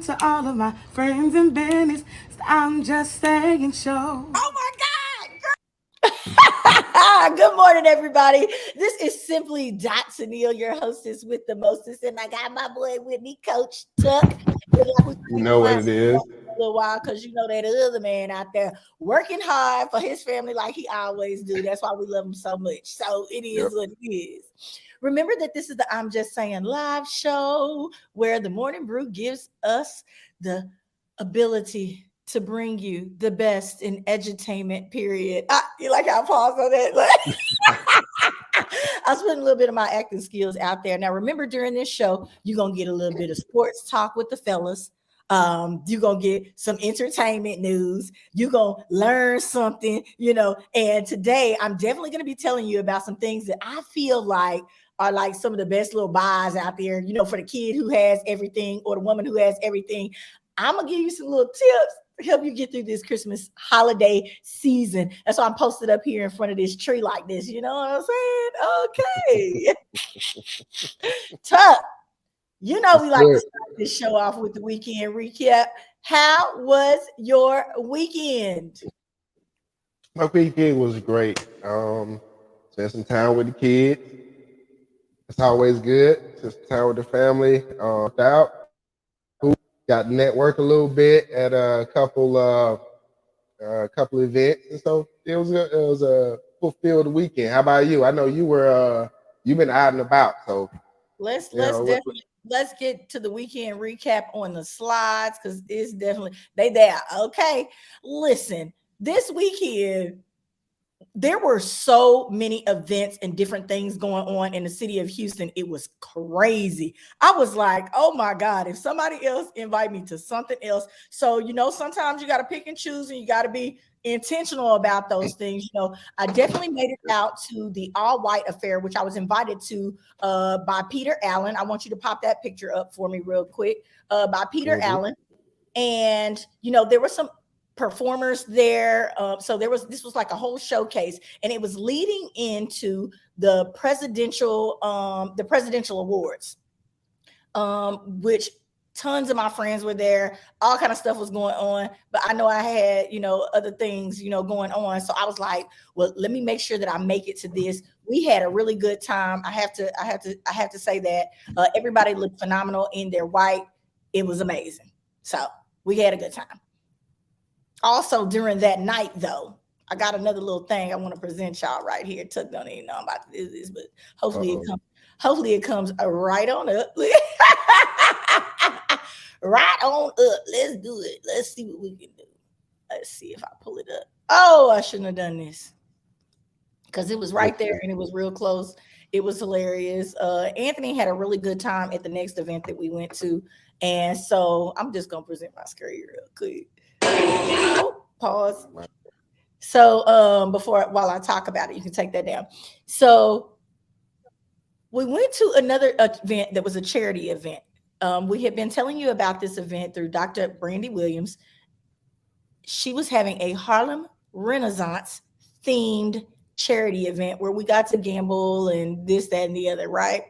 song to all of my friends in business. I'm just saying show. Oh my God. Good morning, everybody. This is simply Tennille, your hostess with the mostest. And I got my boy with me, Coach Tuck. You know what it is. A little while, because you know that other man out there working hard for his family like he always do. That's why we love him so much. So it is what it is. Remember that this is the I'm Just Saying live show where the Morning Brew gives us the ability to bring you the best in edutainment, period. You like how I paused on that? I was putting a little bit of my acting skills out there. Now, remember, during this show, you're going to get a little bit of sports talk with the fellas. You're going to get some entertainment news. You're going to learn something, and today I'm definitely going to be telling you about some things that I feel like are like some of the best little buys out there, for the kid who has everything or the woman who has everything. I'm going to give you some little tips to help you get through this Christmas holiday season. That's why I'm posted up here in front of this tree like this. You know what I'm saying? Okay. Tuck, we like to start this show off with the weekend recap. How was your weekend? My weekend was great. Spent some time with the kids. It's always good. Spent some time with the family. Out. Got network a little bit at a couple events, and so it was a fulfilled weekend. How about you? I know you were you've been out and about, so let's get to the weekend recap on the slides, because it's definitely they there. Okay, listen, this weekend there were so many events and different things going on in the city of Houston. It was crazy. I was like, oh my God, if somebody else invite me to something else. So, sometimes you got to pick and choose, and you got to be intentional about those things. I definitely made it out to the All White Affair, which I was invited to by Peter Allen. I want you to pop that picture up for me real quick, by Peter Allen. And, there were some performers there. So this was like a whole showcase, and it was leading into the presidential awards, which tons of my friends were there. All kind of stuff was going on, but I know I had, other things, going on. So I was like, well, let me make sure that I make it to this. We had a really good time. I have to say that everybody looked phenomenal in their white. It was amazing. So we had a good time. Also, during that night, though, I got another little thing I want to present y'all right here. Tuck don't even know I'm about to do this, but hopefully it comes right on up. Right on up. Let's do it. Let's see what we can do. Let's see if I pull it up. Oh, I shouldn't have done this, because it was right there and it was real close. It was hilarious. Anthony had a really good time at the next event that we went to. And so I'm just going to present my screen real quick. Oh, pause. So while I talk about it, you can take that down. So we went to another event that was a charity event. We had been telling you about this event through Dr. Brandy Williams. She was having a Harlem Renaissance themed charity event where we got to gamble and this, that, and the other, right?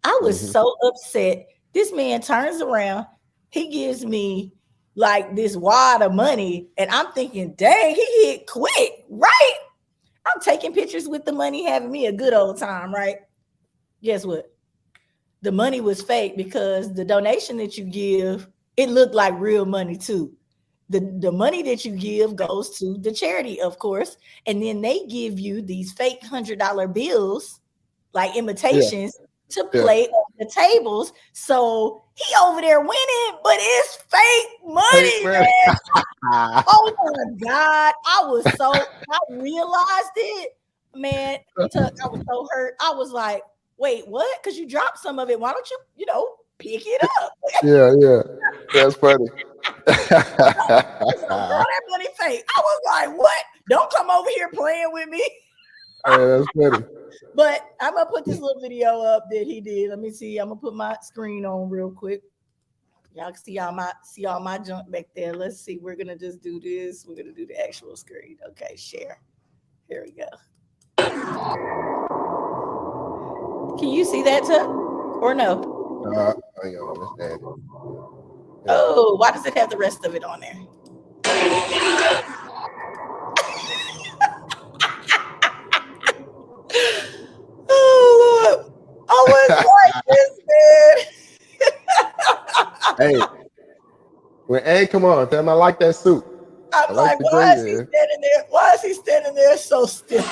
I was so upset. This man turns around, he gives me like this wad of money, and I'm thinking, dang, he hit quick, right? I'm taking pictures with the money, having me a good old time, right? Guess what? The money was fake, because the donation that you give, it looked like real money too. The money that you give goes to the charity, of course, and then they give you these fake $100 bills, like imitations, to play on the tables. So he over there winning, but it's fake money, man. Oh my God. I realized it, man. I was so hurt. I was like, wait, what? Because you dropped some of it. Why don't you, pick it up? Yeah. That's funny. That money fake. I was like, what? Don't come over here playing with me. That's funny. But I'm gonna put this little video up that he did. Let me see. I'm gonna put my screen on real quick. Y'all can see all my junk back there. Let's see. We're gonna just do this. We're gonna do the actual screen. Okay, share. Here we go. Can you see that, Tuck? Or no? Hang on, let's add it. Oh, why does it have the rest of it on there? Oh Lord, I wouldn't like this, man. Hey, when A, come on, damn, I like that suit. I I'm like like, the why gray is he there. standing there? Why is he standing there so still?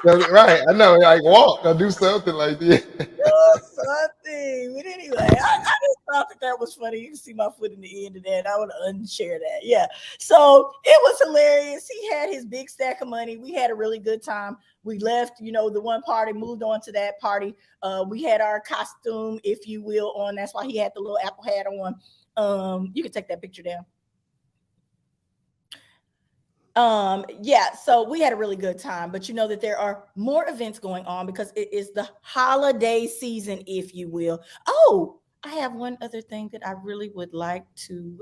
Right, I know, like walk or do something like this. Something. But anyway, I just thought that was funny. You can see my foot in the end of that. I would unshare that. Yeah. So it was hilarious. He had his big stack of money. We had a really good time. We left, the one party, moved on to that party. We had our costume, if you will, on. That's why he had the little apple hat on. You can take that picture down. Yeah, so we had a really good time, but you know that there are more events going on because it is the holiday season, if you will. Oh, I have one other thing that I really would like to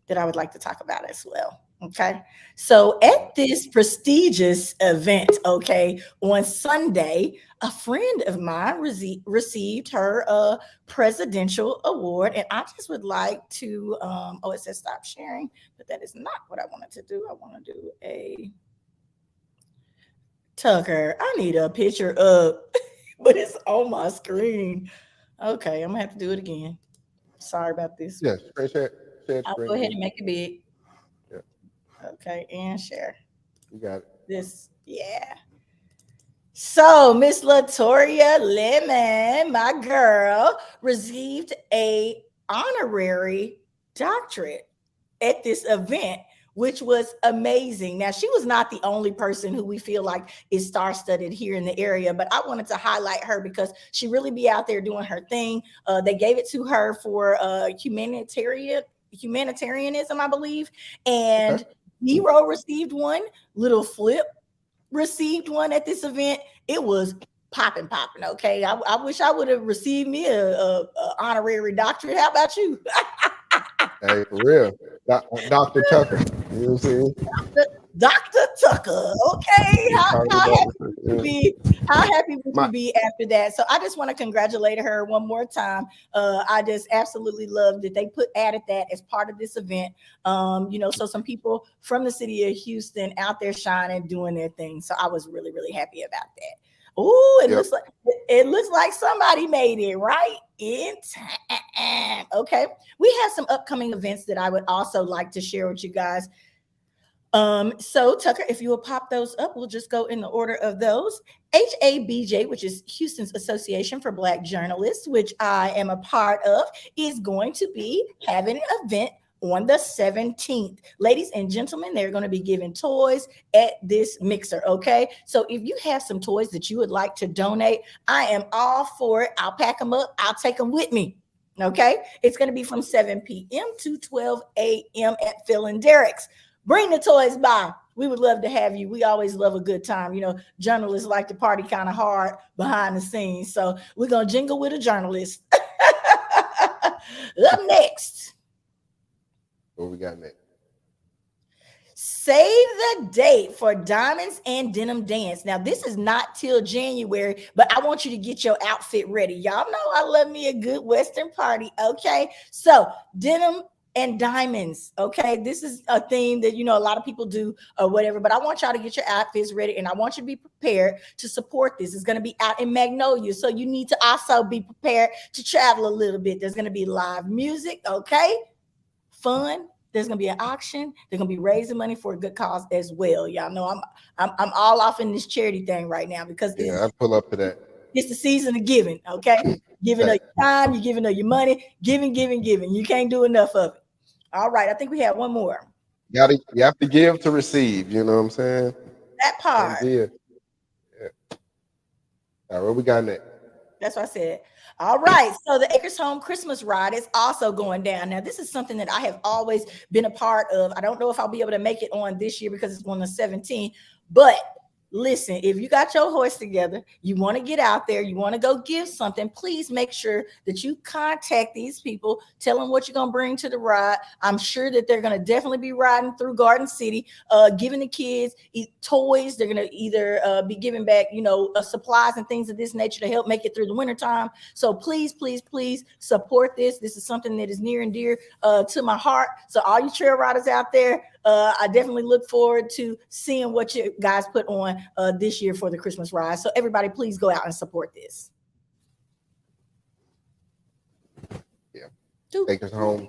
talk about as well. Okay. So at this prestigious event, okay, on Sunday, a friend of mine received her presidential award. And I just would like to, it says stop sharing, but that is not what I wanted to do. I want to do a Tucker. I need a picture up, but it's on my screen. Okay, I'm gonna have to do it again. Sorry about this. Yeah, share I'll screen. go ahead and make it big. Yeah. Okay, and share. You got it. This, yeah. So Miss Latoria Lemon, my girl, received a honorary doctorate at this event, which was amazing. Now, she was not the only person who we feel like is star-studded here in the area, but I wanted to highlight her because she really be out there doing her thing. They gave it to her for humanitarianism, I believe, and Hero received one. Little Flip received one at this event. It was popping. Okay, I wish I would have received me a honorary doctorate. How about you? Hey, for real, Dr. Tucker. You know what I'm saying? Dr. Tucker. Okay, how happy would you be? How happy would you be after that? So I just want to congratulate her one more time. I just absolutely love that they added that as part of this event. So some people from the city of Houston out there shining, doing their thing. So I was really, really happy about that. Oh, it looks like somebody made it right in time. Okay, we have some upcoming events that I would also like to share with you guys. So Tucker, if you will pop those up, we'll just go in the order of those. HABJ, which is Houston's Association for Black Journalists, which I am a part of, is going to be having an event on the 17th. Ladies and gentlemen, they're going to be giving toys at this mixer, okay? So if you have some toys that you would like to donate, I am all for it. I'll pack them up. I'll take them with me, okay? It's going to be from 7 p.m. to 12 a.m. at Phil and Derek's. Bring the toys by. We would love to have you. We always love a good time. Journalists like to party kind of hard behind the scenes. So we're going to jingle with a journalist. Up next. What we got next? Save the date for Diamonds and Denim Dance. Now, this is not till January, but I want you to get your outfit ready. Y'all know I love me a good Western party, okay? So, denim and diamonds, okay? This is a theme that, a lot of people do or whatever, but I want y'all to get your outfits ready, and I want you to be prepared to support this. It's going to be out in Magnolia, so you need to also be prepared to travel a little bit. There's going to be live music, okay? Fun. There's gonna be an auction. They're gonna be raising money for a good cause as well. Y'all know I'm all off in this charity thing right now because I pull up to that. It's the season of giving. Okay, giving of your time, you're giving of your money, giving. You can't do enough of it. All right, I think we have one more. You have to give to receive. You know what I'm saying? That part. Yeah. All right, what we got next? That's what I said. All right. So the Acres Home Christmas Ride is also going down. Now, this is something that I have always been a part of. I don't know if I'll be able to make it on this year because it's on the 17th, but listen, if you got your horse together, you want to get out there, you want to go give something, please make sure that you contact these people, tell them what you're going to bring to the ride. I'm sure that they're going to definitely be riding through Garden City, giving the kids toys. They're going to either be giving back, supplies and things of this nature to help make it through the wintertime. So please, please, please support this. This is something that is near and dear to my heart. So all you trail riders out there, I definitely look forward to seeing what you guys put on this year for the Christmas ride. So everybody, please go out and support this. Yeah. Take us home.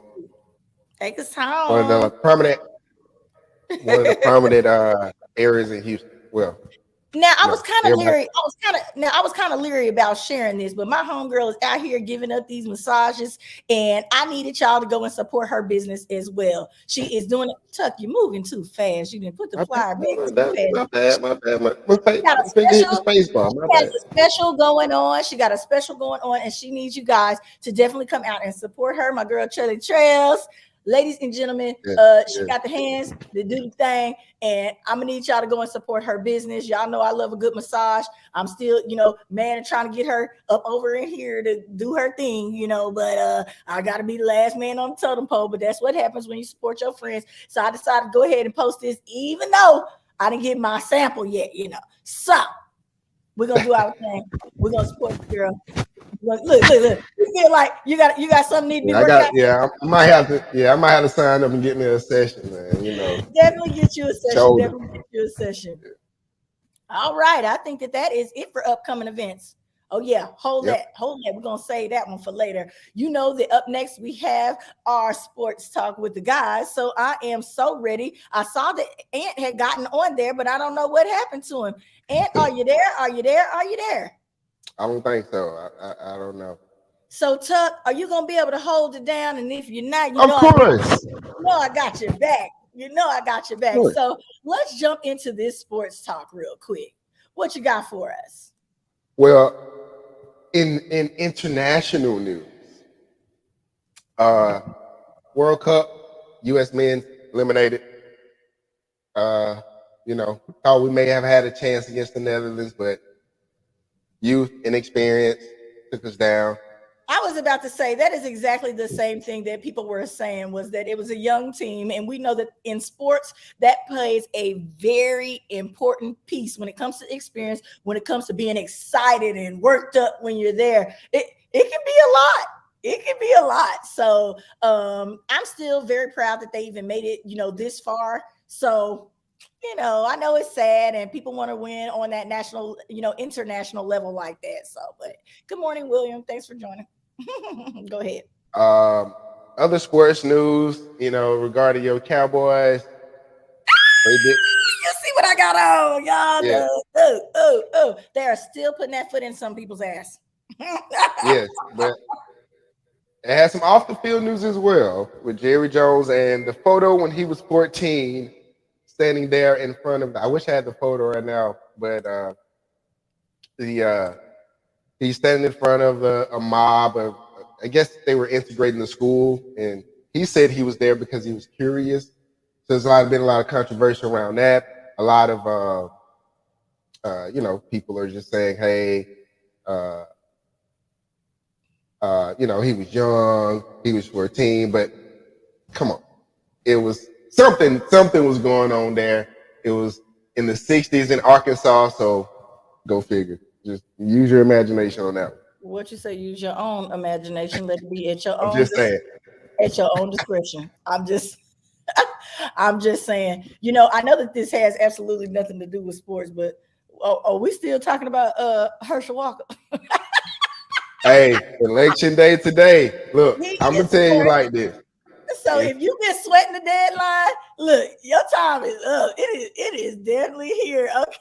Take us home. One of the prominent areas in Houston. Well, now I was kind of leery. I was kind of leery about sharing this, but my homegirl is out here giving up these massages, and I needed y'all to go and support her business as well. She is doing it. Tuck, you're moving too fast. You didn't put the flyer back too fast. My bad. She got a special going on. She got a special going on, and she needs you guys to definitely come out and support her. My girl Charlie Trails. Ladies and gentlemen, she got the hands to do the thing, and I'm gonna need y'all to go and support her business. Y'all know I love a good massage. I'm still, man, and trying to get her up over in here to do her thing, but I gotta be the last man on the totem pole. But that's what happens when you support your friends. So I decided to go ahead and post this, even though I didn't get my sample yet, So we're gonna do our thing. We're gonna support the girl. Look. You feel like you got something need to be worked out. Yeah, I might have to sign up and get me a session, man. Definitely get you a session. All right. I think that is it for upcoming events. Oh yeah, hold that. We're gonna save that one for later. That up next we have our sports talk with the guys. So I am so ready. I saw that Ant had gotten on there, but I don't know what happened to him. Ant, are you there? I don't think so. I don't know. So Tuck, are you gonna be able to hold it down? And if you're not, of course, I got your back. I got your back. Sure. So let's jump into this sports talk real quick. What you got for us? Well, in international news, World Cup, U.S. men eliminated. Thought we may have had a chance against the Netherlands, but youth and experience took us down. I was about to say that is exactly the same thing that people were saying, was that it was a young team. And we know that in sports, that plays a very important piece when it comes to experience, when it comes to being excited and worked up when you're there. It can be a lot. It can be a lot. So I'm still very proud that they even made it, this far. So I know it's sad and people want to win on that national, international level like that. So, but good morning, William. Thanks for joining. Go ahead. Other sports news, regarding your Cowboys. You see what I got on, y'all? Yeah. Oh. They are still putting that foot in some people's ass. Yes, but it has some off the field news as well with Jerry Jones and the photo when he was 14. Standing there in front of, I wish I had the photo right now, but he's standing in front of a mob of, I guess they were integrating the school, and he said he was there because he was curious. So there's been a lot of controversy around that. A lot of people are just saying, hey, he was young, he was 14, but come on, it was something was going on there. It was in the 60s in Arkansas, so go figure. Just use your imagination on that one. What you say? Use your own imagination. Let it be at your own. Just saying. At your own discretion. I'm just saying. I know that this has absolutely nothing to do with sports, but are we still talking about Herschel Walker? Hey, election day today. Look, I'm gonna tell you like this. So if you've been sweating the deadline, look, your time is up. It is definitely here. Okay.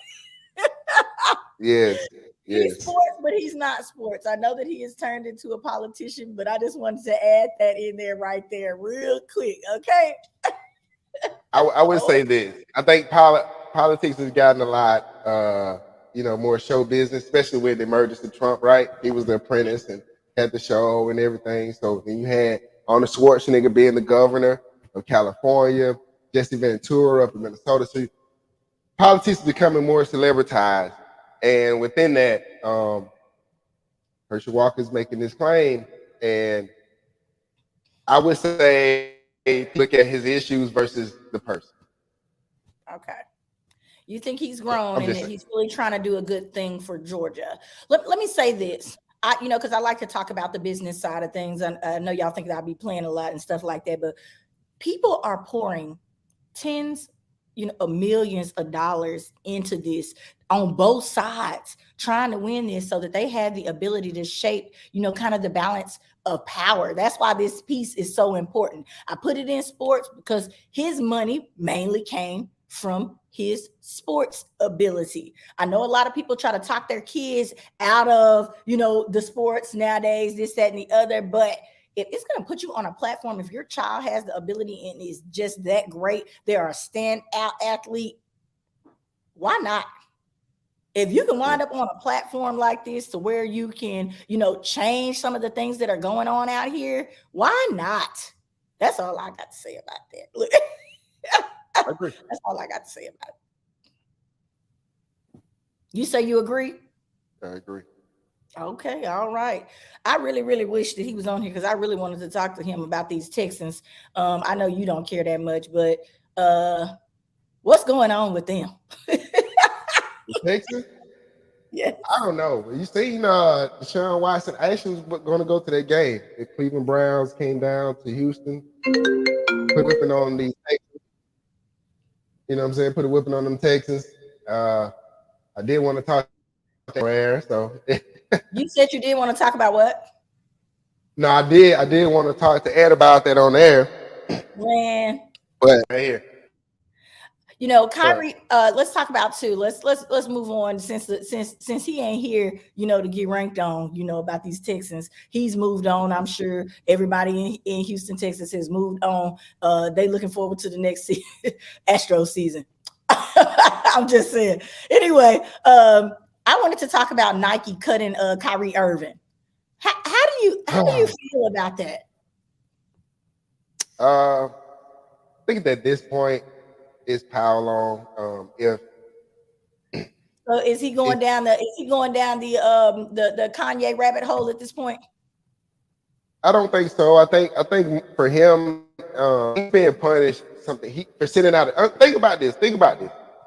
Yes. He's sports, but he's not sports. I know that he has turned into a politician, but I just wanted to add that in there right there real quick. Okay. I would say this. I think politics has gotten a lot more show business, especially with the emergence of Trump, right? He was the apprentice and had the show and everything. So then you had Arnold Schwarzenegger being the governor of California, Jesse Ventura up in Minnesota. So politics is becoming more celebritized, and within that, Herschel Walker's making this claim, and I would say look at his issues versus the person. Okay. You think he's I'm grown just and saying. that he's really trying to do a good thing for Georgia. Let me say this. Because I like to talk about the business side of things. I know y'all think that I'll be playing a lot and stuff like that, but people are pouring tens, of millions of dollars into this on both sides, trying to win this so that they have the ability to shape, kind of the balance of power. That's why this piece is so important. I put it in sports because his money mainly came from his sports ability. I know a lot of people try to talk their kids out of, the sports nowadays, this, that, and the other, but if it's going to put you on a platform, if your child has the ability and is just that great, they're a standout athlete, why not? If you can wind up on a platform like this to where you can, change some of the things that are going on out here, why not? That's all I got to say about that. Look, I agree. that's all I got to say about it. You say you agree? I agree. Okay, all right. I really, really wish that he was on here because I really wanted to talk to him about these Texans. I know you don't care that much, but what's going on with them? The Texans? Yes. I don't know. You seen Deshaun Watson actually was going to go to that game. The Cleveland Browns came down to Houston, put a whipping on these Texans. You know what I'm saying? Put a whipping on them Texans. I did want to talk about that, so. You said you did want to talk about what? No, I did want to talk to Ed about that on air. Man. But right here. Kyrie, let's talk about too. Let's move on since he ain't here, to get ranked on, about these Texans. He's moved on. I'm sure everybody in Houston, Texas has moved on. They looking forward to the next Astro season. I'm just saying. Anyway, I wanted to talk about Nike cutting Kyrie Irving. How do you feel about that? I think at this point it's power long. So is he going down the Kanye rabbit hole at this point? I don't think so. I think for him, he's being punished for sending out. Think about this.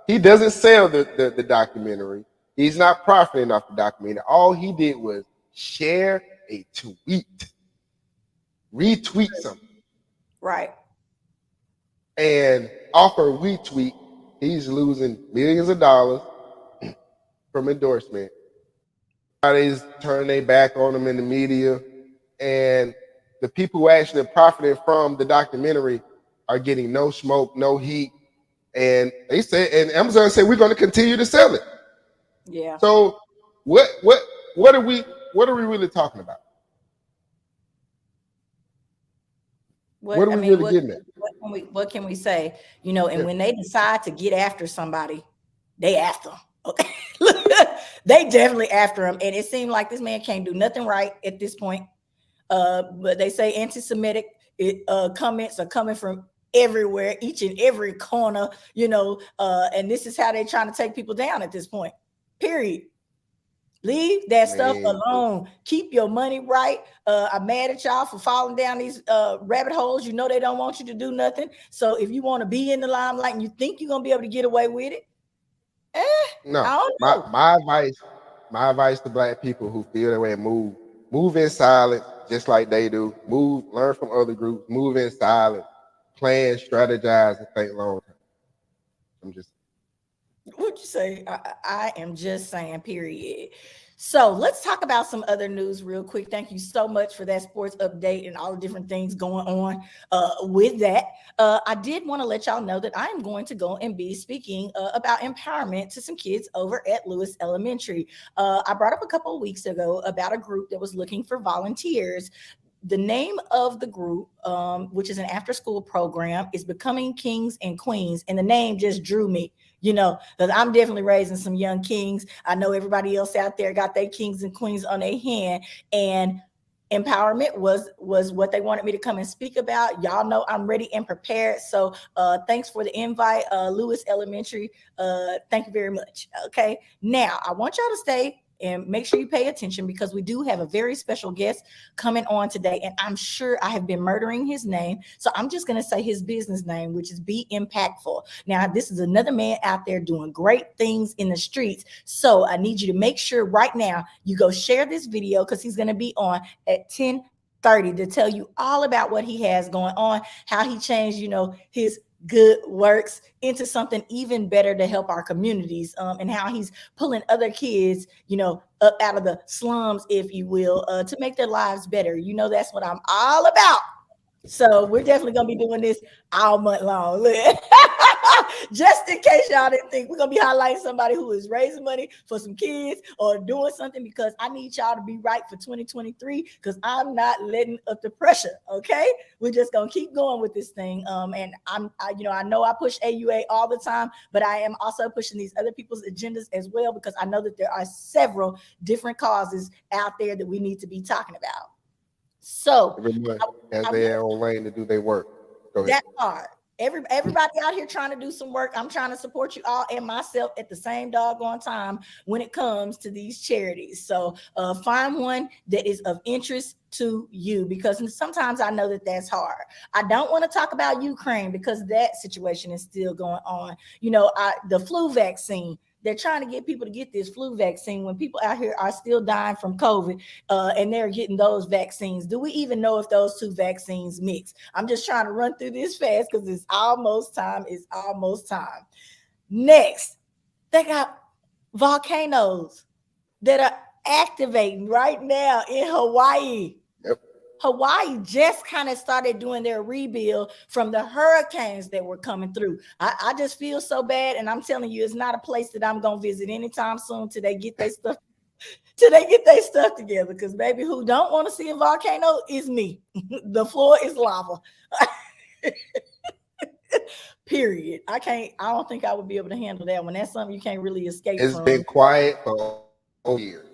He doesn't sell the documentary. He's not profiting off the documentary. All he did was share a tweet, retweet something. Right. And off a retweet, he's losing millions of dollars from endorsement. Everybody's turning their back on him in the media. And the people who actually profited from the documentary are getting no smoke, no heat. And they said, and Amazon said, we're going to continue to sell it. Yeah. So what are we really talking about? What are we really getting at? What can we say? And when they decide to get after somebody, they after them. Okay. They definitely after him. And it seemed like this man can't do nothing right at this point. But they say anti-Semitic comments are coming from everywhere, each and every corner, and this is how they're trying to take people down at this point. Period. Leave that stuff alone. Keep your money right. I'm mad at y'all for falling down these rabbit holes. They don't want you to do nothing. So if you want to be in the limelight and you think you're going to be able to get away with it, no. I don't know. My advice to black people who feel that way, move in silence, just like they do. Learn from other groups, move in silence, plan, strategize, and think long term. What'd you say? I am just saying, period. So let's talk about some other news real quick. Thank you so much for that sports update and all the different things going on with that. I did want to let y'all know that I am going to go and be speaking about empowerment to some kids over at Lewis Elementary. I brought up a couple of weeks ago about a group that was looking for volunteers. The name of the group, which is an after-school program, is Becoming Kings and Queens. And the name just drew me, because I'm definitely raising some young kings. I know everybody else out there got their kings and queens on their hand. And empowerment was what they wanted me to come and speak about. Y'all know I'm ready and prepared. So thanks for the invite, Lewis Elementary. Thank you very much. Okay, now I want y'all to stay and make sure you pay attention, because we do have a very special guest coming on today, and I'm sure I have been murdering his name, so I'm just going to say his business name, which is 𝑏�impactful. Now, this is another man out there doing great things in the streets, so I need you to make sure right now you go share this video, because he's going to be on at 10:30 to tell you all about what he has going on, how he changed, his good works into something even better to help our communities, and how he's pulling other kids, up out of the slums, if you will, to make their lives better. That's what I'm all about. So we're definitely going to be doing this all month long. Just in case y'all didn't think, we're going to be highlighting somebody who is raising money for some kids or doing something, because I need y'all to be right for 2023, because I'm not letting up the pressure. Okay. We're just going to keep going with this thing. And I know I push AUA all the time, but I am also pushing these other people's agendas as well, because I know that there are several different causes out there that we need to be talking about. So everyone has their own lane to do their work. Go ahead. That part. Everybody out here trying to do some work. I'm trying to support you all and myself at the same doggone time when it comes to these charities. So find one that is of interest to you, because sometimes I know that that's hard. I don't want to talk about Ukraine, because that situation is still going on. The flu vaccine. They're trying to get people to get this flu vaccine when people out here are still dying from COVID, and they're getting those vaccines. Do we even know if those two vaccines mix? I'm just trying to run through this fast because it's almost time. It's almost time. Next, they got volcanoes that are activating right now in Hawaii. Yep. Hawaii just kind of started doing their rebuild from the hurricanes that were coming through. I just feel so bad, and I'm telling you, it's not a place that I'm gonna visit anytime soon till they get their stuff together. Because baby, who don't want to see a volcano is me. The floor is lava. Period. I don't think I would be able to handle that one. That's something you can't really escape from. It's been quiet for years.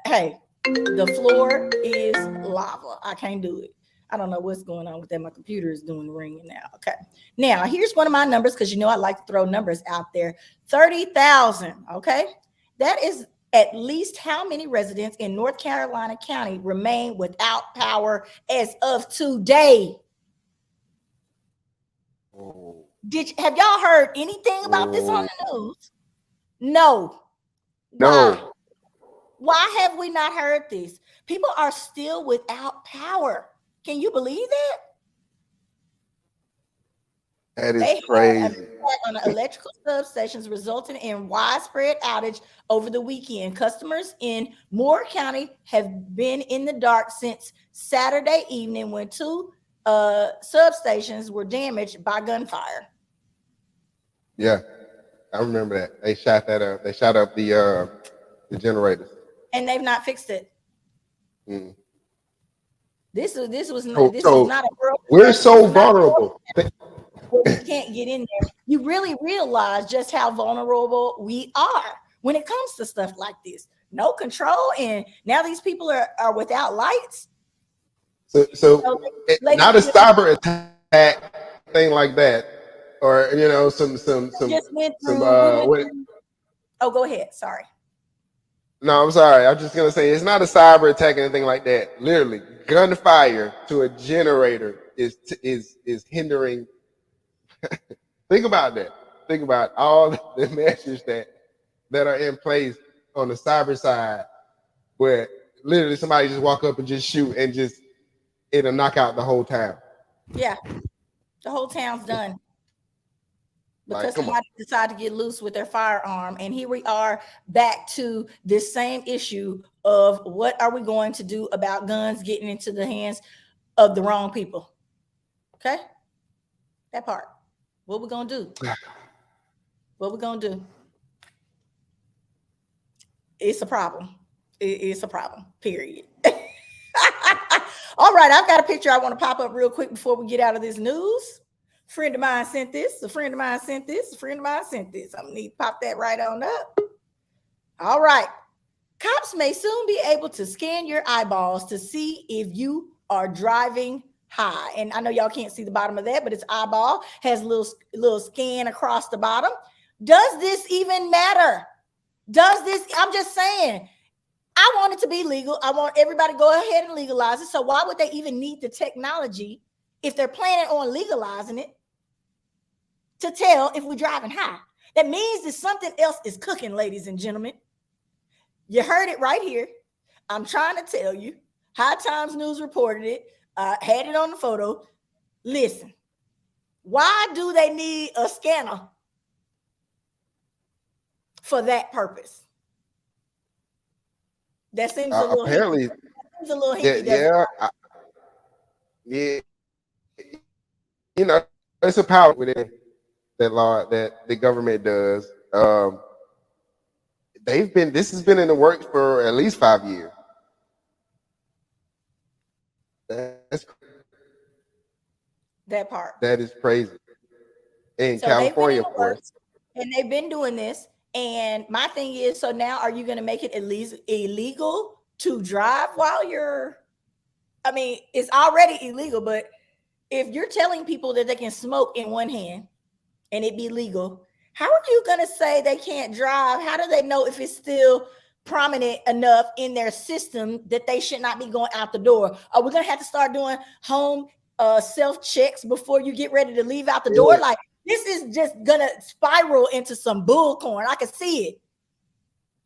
Hey, the floor is lava. I can't do it. I don't know what's going on with that. My computer is doing the ringing now. Okay. Now, here's one of my numbers, because I like to throw numbers out there. 30,000. Okay. That is at least how many residents in North Carolina County remain without power as of today. Oh. Have y'all heard anything about this on the news? No. No. Why have we not heard this? People are still without power. Can you believe that? That is crazy. On the electrical substations, resulting in widespread outage over the weekend. Customers in Moore County have been in the dark since Saturday evening, when two substations were damaged by gunfire. Yeah, I remember that. They shot that up. They shot up the generators. And they've not fixed it. Mm. This was not a world. We're so vulnerable. We can't get in there. You really realize just how vulnerable we are when it comes to stuff like this. No control, and now these people are without lights. So not a cyber attack, thing like that, or some. Oh, go ahead. Sorry. No, I'm sorry. I'm just gonna say it's not a cyber attack or anything like that. Literally, gunfire to a generator is hindering. Think about that. Think about all the measures that are in place on the cyber side, where literally somebody just walk up and just shoot, and just it'll knock out the whole town. Yeah, the whole town's done. Because somebody decided to get loose with their firearm. And here we are back to this same issue of what are we going to do about guns getting into the hands of the wrong people? Okay? That part. What we going to do? What we going to do? It's a problem. It's a problem, period. All right, I've got a picture I want to pop up real quick before we get out of this news. Friend of mine sent this. A friend of mine sent this. A friend of mine sent this. I'm gonna need to pop that right on up. All right. Cops may soon be able to scan your eyeballs to see if you are driving high. And I know y'all can't see the bottom of that, but its eyeball has a little scan across the bottom. Does this even matter? Does this, I'm just saying, I want it to be legal. I want everybody to go ahead and legalize it. So why would they even need the technology if they're planning on legalizing it to tell if we're driving high? That means that something else is cooking, ladies and gentlemen. You heard it right here. I'm trying to tell you. High Times News reported it. Had it on the photo. Listen, why do they need a scanner for that purpose? That seems a little apparently. That seems a little hinky. Yeah. You know, it's a power within that law that the government does. This has been in the works for at least 5 years. That's that part. That is crazy. In So California, of course. And they've been doing this. And my thing is, so now are you going to make it illegal to drive while you're, I mean, it's already illegal, but if you're telling people that they can smoke in one hand and it be legal, how are you going to say they can't drive? How do they know if it's still prominent enough in their system that they should not be going out the door? Are we going to have to start doing home self-checks before you get ready to leave out the door? Like, this is just going to spiral into some bullcorn. I can see it.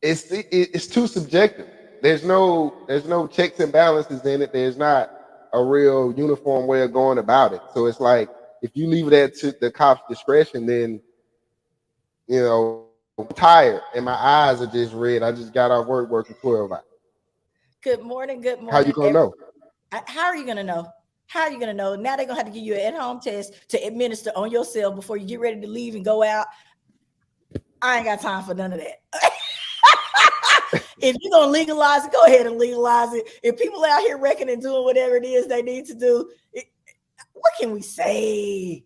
It's too subjective. There's no checks and balances in it. There's not a real uniform way of going about it. So it's like, if you leave that to the cop's discretion, then, you know, I'm tired and my eyes are just red. I just got off work working 12 hours. Good morning. Good morning. How you gonna know? How are you gonna know? How are you gonna know? Now they're gonna have to give you an at-home test to administer on yourself before you get ready to leave and go out. I ain't got time for none of that. If you're gonna legalize it, go ahead and legalize it. If people out here wrecking and doing whatever it is they need to do, what can we say?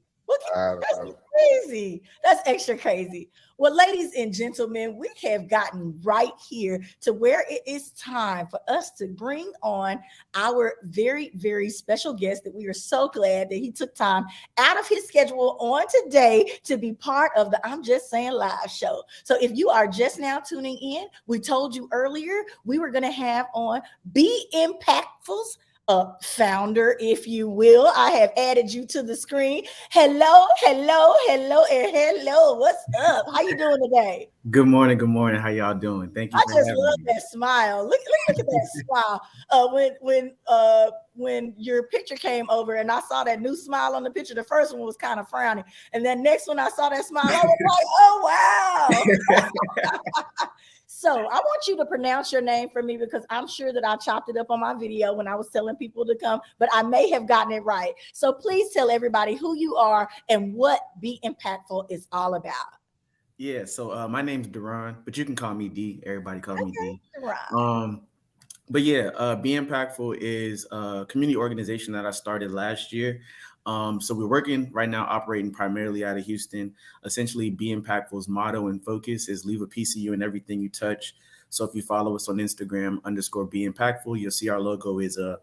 That's crazy. That's extra crazy. Well, ladies and gentlemen, we have gotten right here to where it is time for us to bring on our very, very special guest that we are so glad that he took time out of his schedule on today to be part of the I'm Just Saying live show. So if you are just now tuning in, we told you earlier we were going to have on 𝑏𝑬𝑹𝑐𝑵's founder, if you will. I have added you to the screen. Hello. What's up? How you doing today? Good morning. How y'all doing? Thank you. I just love that smile. Look at that smile. When your picture came over and I saw that new smile on the picture, the first one was kind of frowning, and then next one I saw that smile, I was like, oh wow. So I want you to pronounce your name for me, because I'm sure that I chopped it up on my video when I was telling people to come, but I may have gotten it right. So please tell everybody who you are and what 𝑏𝑬𝑹𝑐𝑵 is all about. Yeah, so my name's Duran, but you can call me D. Everybody calls me D. Duran. But yeah, 𝑏𝑬𝑹𝑐𝑵 is a community organization that I started last year. So we're working right now, operating primarily out of Houston. Essentially, 𝑏𝑬𝑹𝑐𝑵's motto and focus is leave a piece of you in everything you touch. So if you follow us on Instagram _𝑏𝑬𝑹𝑐𝑵, you'll see our logo is a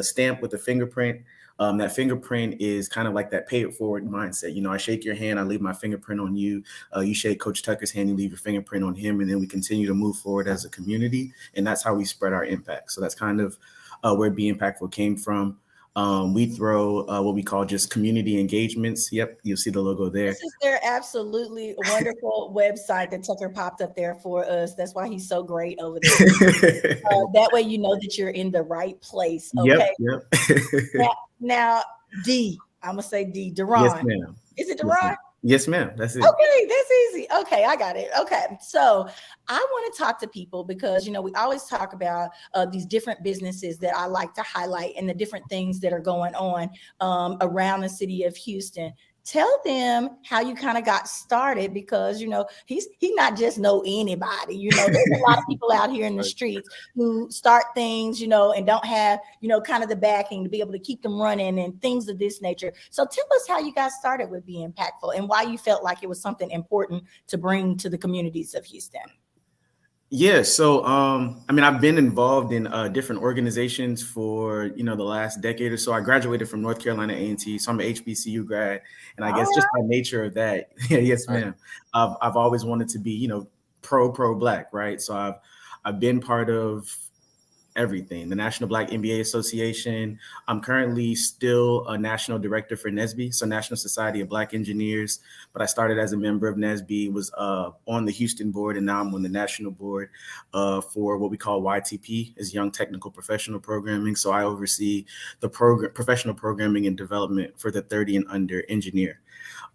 stamp with a fingerprint. That fingerprint is kind of like that pay it forward mindset. You know, I shake your hand, I leave my fingerprint on you. You shake Coach Tucker's hand, you leave your fingerprint on him, and then we continue to move forward as a community. And that's how we spread our impact. So that's kind of where 𝑏𝑬𝑹𝑐𝑵 came from. We throw what we call just community engagements. Yep, you'll see the logo there. This is their absolutely wonderful website that Tucker popped up there for us. That's why he's so great over there. That way you know that you're in the right place. Okay. Yep. Now, D, I'm gonna say D. Duran. Yes, ma'am. Is it Duran? Yes, ma'am. That's it. Okay, that's easy. Okay, I got it. Okay, so I want to talk to people because, you know, we always talk about these different businesses that I like to highlight and the different things that are going on around the city of Houston. Tell them how you kind of got started, because, you know, he not just know anybody. You know, there's a lot of people out here in the streets who start things, you know, and don't have, you know, kind of the backing to be able to keep them running and things of this nature. So tell us how you got started with 𝑏𝑬𝑹𝑐𝑵 and why you felt like it was something important to bring to the communities of Houston. Yeah, so I mean, I've been involved in different organizations for the last decade or so. I graduated from North Carolina A&T, so I'm an HBCU grad, and I All guess just right. by nature of that, yeah, yes, ma'am. I've always wanted to be pro black, right? So I've been part of everything. The National Black MBA Association. I'm currently still a national director for NSBE, so National Society of Black Engineers. But I started as a member of NSBE, was on the Houston board, and now I'm on the national board for what we call YTP, is Young Technical Professional Programming. So I oversee the professional programming and development for the 30 and under engineer.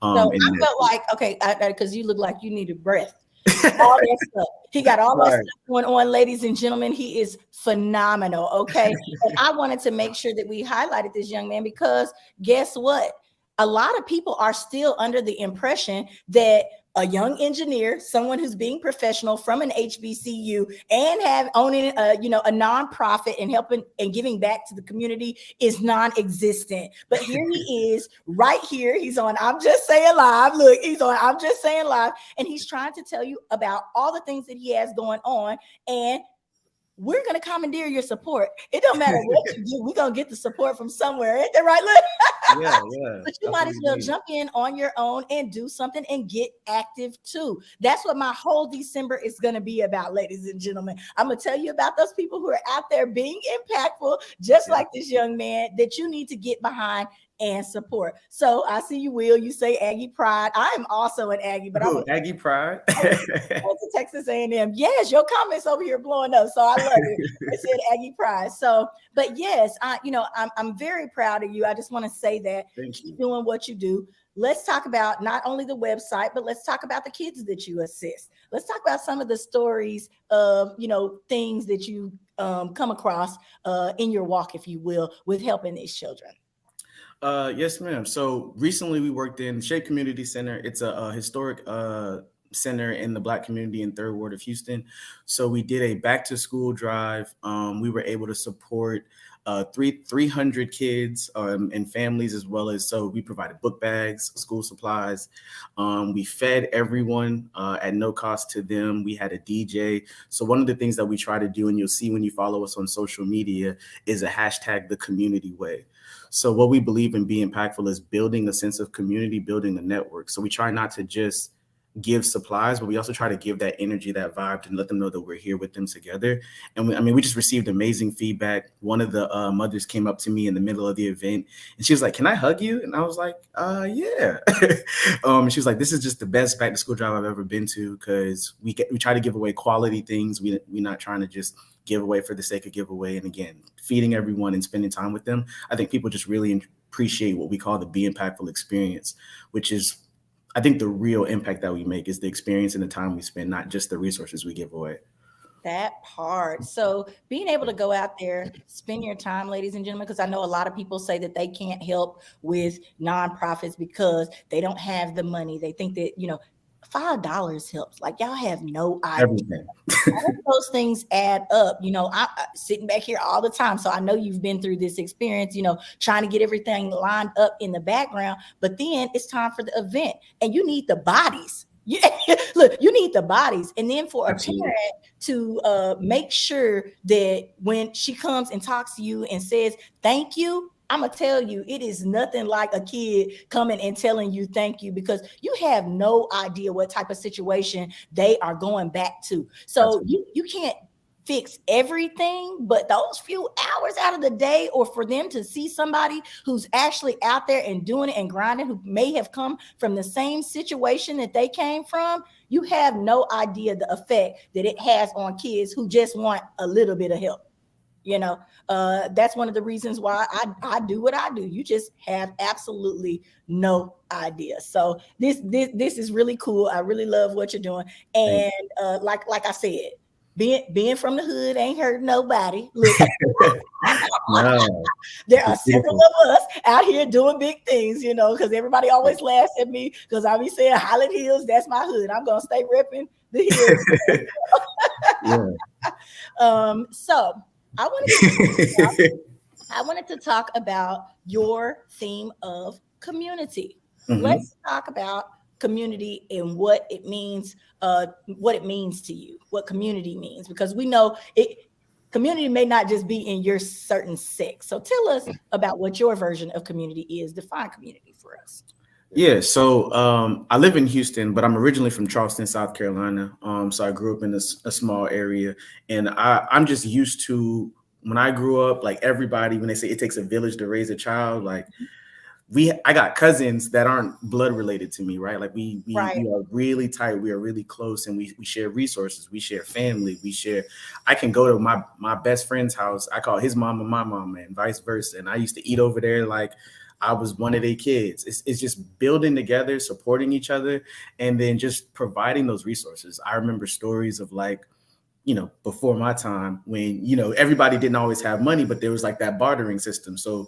So In I felt NSBE. like, okay, because you look like you needed breath. All that stuff. He got all that Right. stuff going on, ladies and gentlemen. He is phenomenal. Okay. And I wanted to make sure that we highlighted this young man because guess what? A lot of people are still under the impression that a young engineer, someone who's being professional from an HBCU and have owning a nonprofit and helping and giving back to the community is non-existent. But here he is right here. He's on I'm Just Saying Live. Look, he's on I'm Just Saying Live. And he's trying to tell you about all the things that he has going on. And we're going to commandeer your support. It don't matter what you do. We're going to get the support from somewhere. Ain't that right? Look. Yeah. But you might as well jump in on your own and do something and get active too. That's what my whole December is going to be about, ladies and gentlemen. I'm going to tell you about those people who are out there being impactful, just like this young man, that you need to get behind and support. So I see you, Will. You say Aggie Pride. I am also an Aggie, but I'm Aggie Pride. to Texas A&M. Yes, your comments over here blowing up, so I love it. It said Aggie Pride. So, but yes, I'm very proud of you. I just want to say that keep doing what you do. Let's talk about not only the website, but let's talk about the kids that you assist. Let's talk about some of the stories of things that you come across in your walk, if you will, with helping these children. Yes, ma'am. So recently we worked in Shape Community Center. It's a historic center in the Black community in Third Ward of Houston. So we did a back to school drive. We were able to support 300 kids and families, as well as, so we provided book bags, school supplies. We fed everyone at no cost to them. We had a DJ. So one of the things that we try to do, and you'll see when you follow us on social media, is a hashtag the community way. So what we believe in Be Impactful is building a sense of community, building a network. So we try not to just give supplies, but we also try to give that energy, that vibe, and let them know that we're here with them together. And we just received amazing feedback. One of the mothers came up to me in the middle of the event, and she was like, "Can I hug you?" And I was like, "Yeah." And she was like, "This is just the best back to school drive I've ever been to, because we try to give away quality things. We're not trying to just give away for the sake of giveaway. And again, feeding everyone and spending time with them. I think people just really appreciate what we call the Be Impactful experience, which is, I think, the real impact that we make is the experience and the time we spend, not just the resources we give away." That part. So being able to go out there, spend your time, ladies and gentlemen, because I know a lot of people say that they can't help with nonprofits because they don't have the money. They think that, $5 helps. Like, y'all have no idea. Everything. All those things add up. I'm sitting back here all the time, so I know you've been through this experience, trying to get everything lined up in the background, but then it's time for the event and you need the bodies. Look, you need the bodies. And then for a parent to make sure that when she comes and talks to you and says thank you, I'm going to tell you, it is nothing like a kid coming and telling you thank you, because you have no idea what type of situation they are going back to. So you can't fix everything, but those few hours out of the day, or for them to see somebody who's actually out there and doing it and grinding, who may have come from the same situation that they came from, you have no idea the effect that it has on kids who just want a little bit of help. That's one of the reasons why I do what I do. You just have absolutely no idea. So this is really cool. I really love what you're doing. And like I said, being from the hood ain't hurt nobody. Look, No, there are several of us out here doing big things, because everybody always laughs at me because I be saying Highland Hills, that's my hood. I'm gonna stay repping the hills. So I wanted to talk about your theme of community. Mm-hmm. Let's talk about community and what it means to you, what community means, because we know community may not just be in your certain sex. So tell us about what your version of community is. Define community for us. Yeah, so I live in Houston, but I'm originally from Charleston, South Carolina. So I grew up in a small area, and I'm just used to, when I grew up, like everybody, when they say it takes a village to raise a child, like I got cousins that aren't blood related to me, right? Like we are really tight, we are really close, and we share resources, we share family, I can go to my best friend's house, I call his mama my mama and vice versa. And I used to eat over there like I was one of their kids. It's just building together, supporting each other, and then just providing those resources. I remember stories of like, before my time when, everybody didn't always have money, but there was like that bartering system. So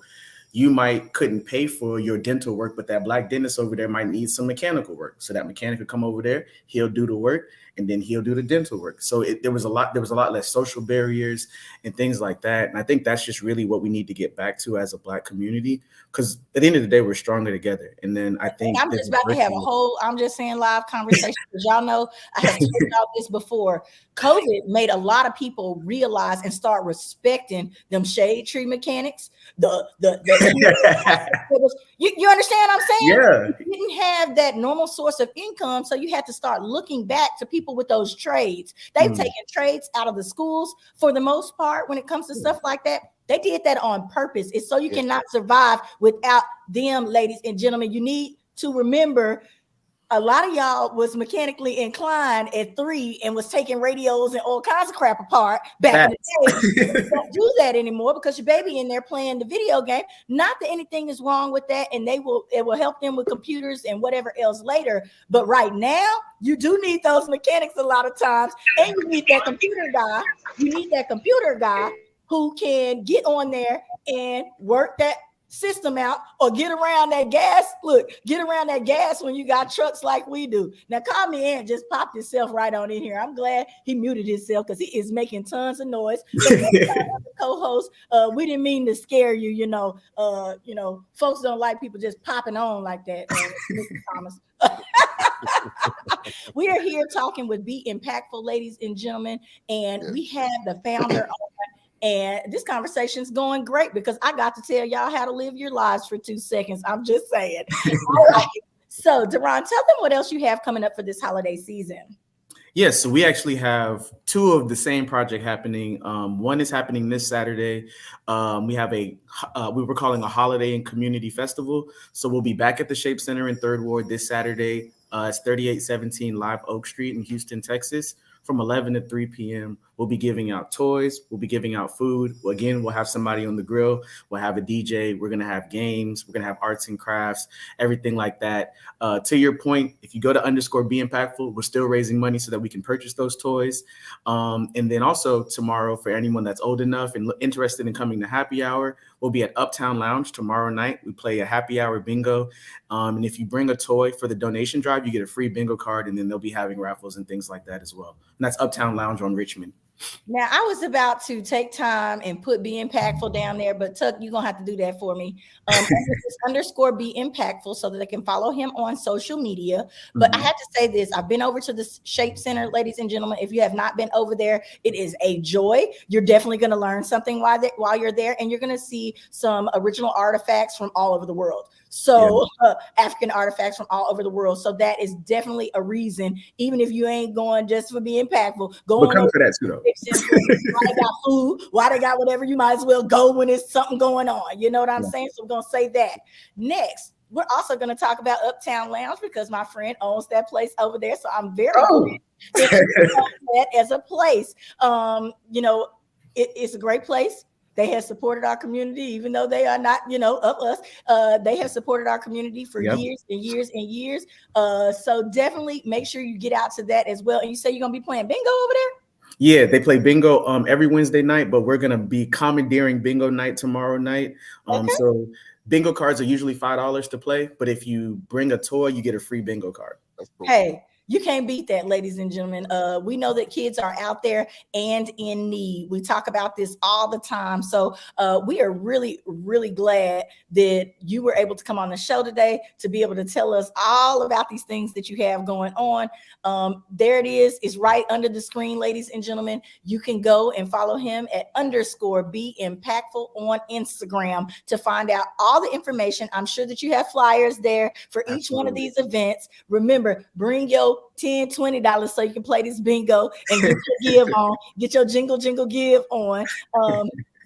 you couldn't pay for your dental work, but that black dentist over there might need some mechanical work. So that mechanic would come over there, he'll do the work, and then he'll do the dental work. So there was a lot less social barriers and things like that. And I think that's just really what we need to get back to as a Black community, because at the end of the day, we're stronger together. And then I think I'm just about to have a whole, I'm just saying, live conversation, because y'all know I have talked about this before. COVID made a lot of people realize and start respecting them shade tree mechanics. You understand what I'm saying? Yeah. You didn't have that normal source of income, so you had to start looking back to people with those trades. They've taken trades out of the schools for the most part when it comes to stuff like that. They did that on purpose. It's so you cannot survive without them, ladies and gentlemen. You need to remember, a lot of y'all was mechanically inclined at 3 and was taking radios and all kinds of crap apart back in the day. You don't do that anymore because your baby in there playing the video game. Not that anything is wrong with that, and it will help them with computers and whatever else later. But right now, you do need those mechanics a lot of times, and you need that computer guy. You need that computer guy who can get on there and work that system out, or get around that gas. Look, get around that gas when you got trucks like we do. Now, call me in, just popped himself right on in here. I'm glad he muted himself because he is making tons of noise. Co-host, we didn't mean to scare you. Folks don't like people just popping on like that. Mr. Thomas. We are here talking with Be Impactful, ladies and gentlemen, and we have the founder on. And this conversation is going great because I got to tell y'all how to live your lives for 2 seconds. I'm just saying. All right. So, Deron, tell them what else you have coming up for this holiday season. Yes, so we actually have 2 of the same project happening. One is happening this Saturday. We have we were calling a holiday and community festival. So we'll be back at the Shape Center in 3rd Ward this Saturday. It's 3817 Live Oak Street in Houston, Texas. From 11 to 3 p.m. We'll be giving out toys. We'll be giving out food. Again, we'll have somebody on the grill. We'll have a DJ. We're going to have games. We're going to have arts and crafts, everything like that. To your point, if you go to _BeImpactful, we're still raising money so that we can purchase those toys. And then also tomorrow, for anyone that's old enough and interested in coming to happy hour, we'll be at Uptown Lounge tomorrow night. We play a happy hour bingo. And if you bring a toy for the donation drive, you get a free bingo card. And then they'll be having raffles and things like that as well. And that's Uptown Lounge on Richmond. Now, I was about to take time and put Be Impactful down there, but Tuck, you're going to have to do that for me. _Be Impactful so that they can follow him on social media. But I have to say this. I've been over to the Shape Center, ladies and gentlemen. If you have not been over there, it is a joy. You're definitely going to learn something while you're there, and you're going to see some original artifacts from all over the world. So African artifacts from all over the world. So that is definitely a reason, even if you ain't going just for Be Impactful, go on come for that too, though. Why they got food, why they got whatever, you might as well go when there's something going on. You know what I'm saying? So we're going to say that. Next, we're also going to talk about Uptown Lounge because my friend owns that place over there. So I'm very glad that as a place. It's a great place. They have supported our community, even though they are not, of us. They have supported our community for years and years and years. So definitely make sure you get out to that as well. And you say you're going to be playing bingo over there? Yeah, they play bingo every Wednesday night, but we're going to be commandeering bingo night tomorrow night. So bingo cards are usually $5 to play, but if you bring a toy, you get a free bingo card. Hey, You can't beat that, ladies and gentlemen. We know that kids are out there and in need. We talk about this all the time. So we are really, really glad that you were able to come on the show today to be able to tell us all about these things that you have going on. There it is. It's right under the screen, ladies and gentlemen. You can go and follow him at _@BeImpactful on Instagram to find out all the information. I'm sure that you have flyers there for each one of these events. Remember, bring your $10, $20 so you can play this bingo and get your give on, get your jingle give on.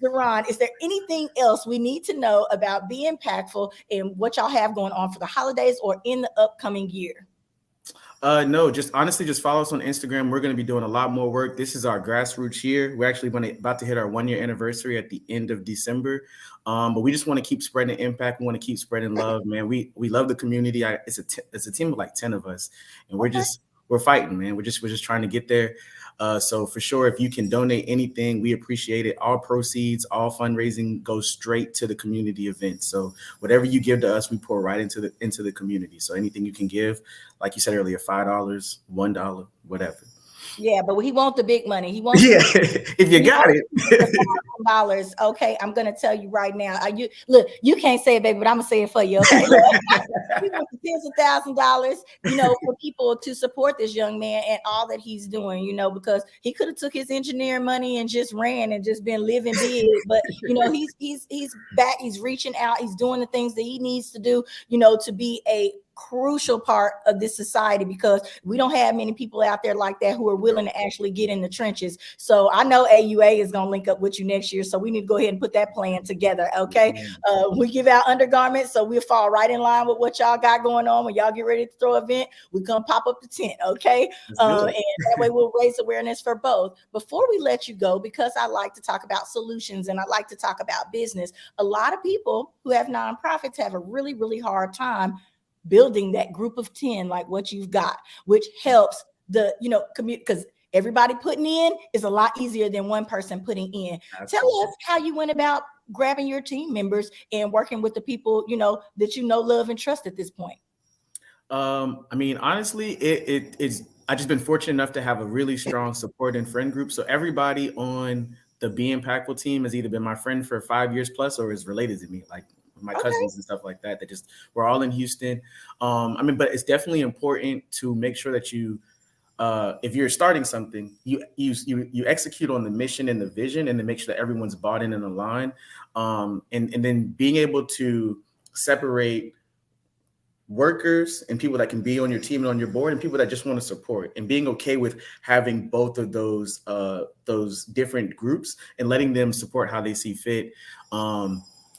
Deron, is there anything else we need to know about Be Impactful and what y'all have going on for the holidays or in the upcoming year? No, just honestly, just follow us on Instagram. We're going to be doing a lot more work. This is our grassroots year. We're actually about to hit our 1-year anniversary at the end of December. But we just want to keep spreading impact. We want to keep spreading love, man. We love the community. It's a team of like 10 of us, and we're fighting, man. We're just trying to get there. So for sure, if you can donate anything, we appreciate it. All proceeds, all fundraising goes straight to the community event. So whatever you give to us, we pour right into the community. So anything you can give, like you said earlier, $5, $1, whatever. Yeah, but he wants the big money. He wants if you got it. $1,000. Okay, I'm gonna tell you right now. You can't say it, baby, but I'm gonna say it for you. Okay, we want tens of $1,000s, for people to support this young man and all that he's doing. Because he could have took his engineering money and just ran and just been living big. But he's back. He's reaching out. He's doing the things that he needs to do. To be a crucial part of this society, because we don't have many people out there like that who are willing to actually get in the trenches. So I know AUA is going to link up with you next year. So we need to go ahead and put that plan together. Okay. We give out undergarments, so we'll fall right in line with what y'all got going on. When y'all get ready to throw an event, we're going to pop up the tent. Okay. And that way we'll raise awareness for both. Before we let you go, because I like to talk about solutions and I like to talk about business, a lot of people who have nonprofits have a really, really hard time building that group of 10 like what you've got, which helps the community, because everybody putting in is a lot easier than one person putting in. Absolutely. Tell us how you went about grabbing your team members and working with the people that love and trust at this point. Honestly, it's I've just been fortunate enough to have a really strong support and friend group. So everybody on the Be Impactful team has either been my friend for 5 years plus or is related to me, like my cousins and stuff like that. We're all in Houston. But it's definitely important to make sure that you, if you're starting something, you execute on the mission and the vision, and then make sure that everyone's bought in and aligned. And then being able to separate workers and people that can be on your team and on your board, and people that just want to support, and being okay with having both of those different groups and letting them support how they see fit.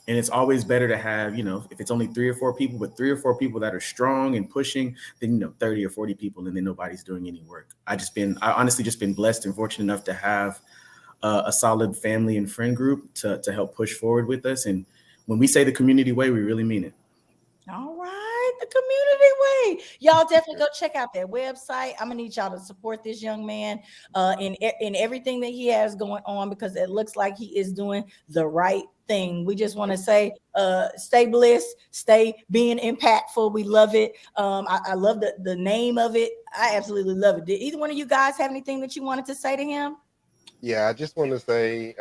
And it's always better to have, if it's only 3 or 4 people, but 3 or 4 people that are strong and pushing, than 30 or 40 people and then nobody's doing any work. I honestly just been blessed and fortunate enough to have a solid family and friend group to help push forward with us. And when we say the community way, we really mean it. All right, the community way. Y'all definitely go check out their website. I'm gonna need y'all to support this young man in everything that he has going on, because it looks like he is doing the right thing. We just want to say, stay blessed, stay being impactful. We love it. I love the name of it. I absolutely love it. Did either one of you guys have anything that you wanted to say to him? Yeah, I just want to say,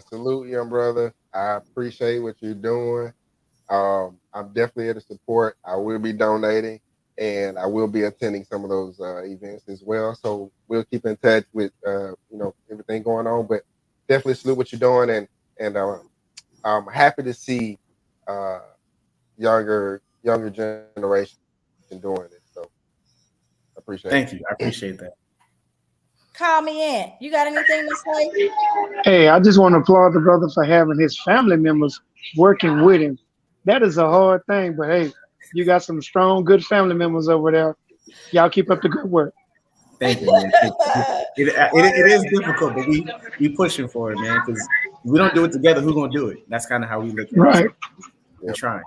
salute, young brother. I appreciate what you're doing. I'm definitely here to support. I will be donating, and I will be attending some of those events as well. So we'll keep in touch with everything going on. But definitely salute what you're doing, and I'm happy to see younger generation doing it. So I appreciate it. Thank you. I appreciate that. Call me in. You got anything to say? Hey, I just want to applaud the brother for having his family members working with him. That is a hard thing, but hey, you got some strong, good family members over there. Y'all keep up the good work. Thank you, man. It is difficult, but we pushing for it, man, because we don't do it together. Who's gonna do it? That's kind of how we look at it. Right. We're trying.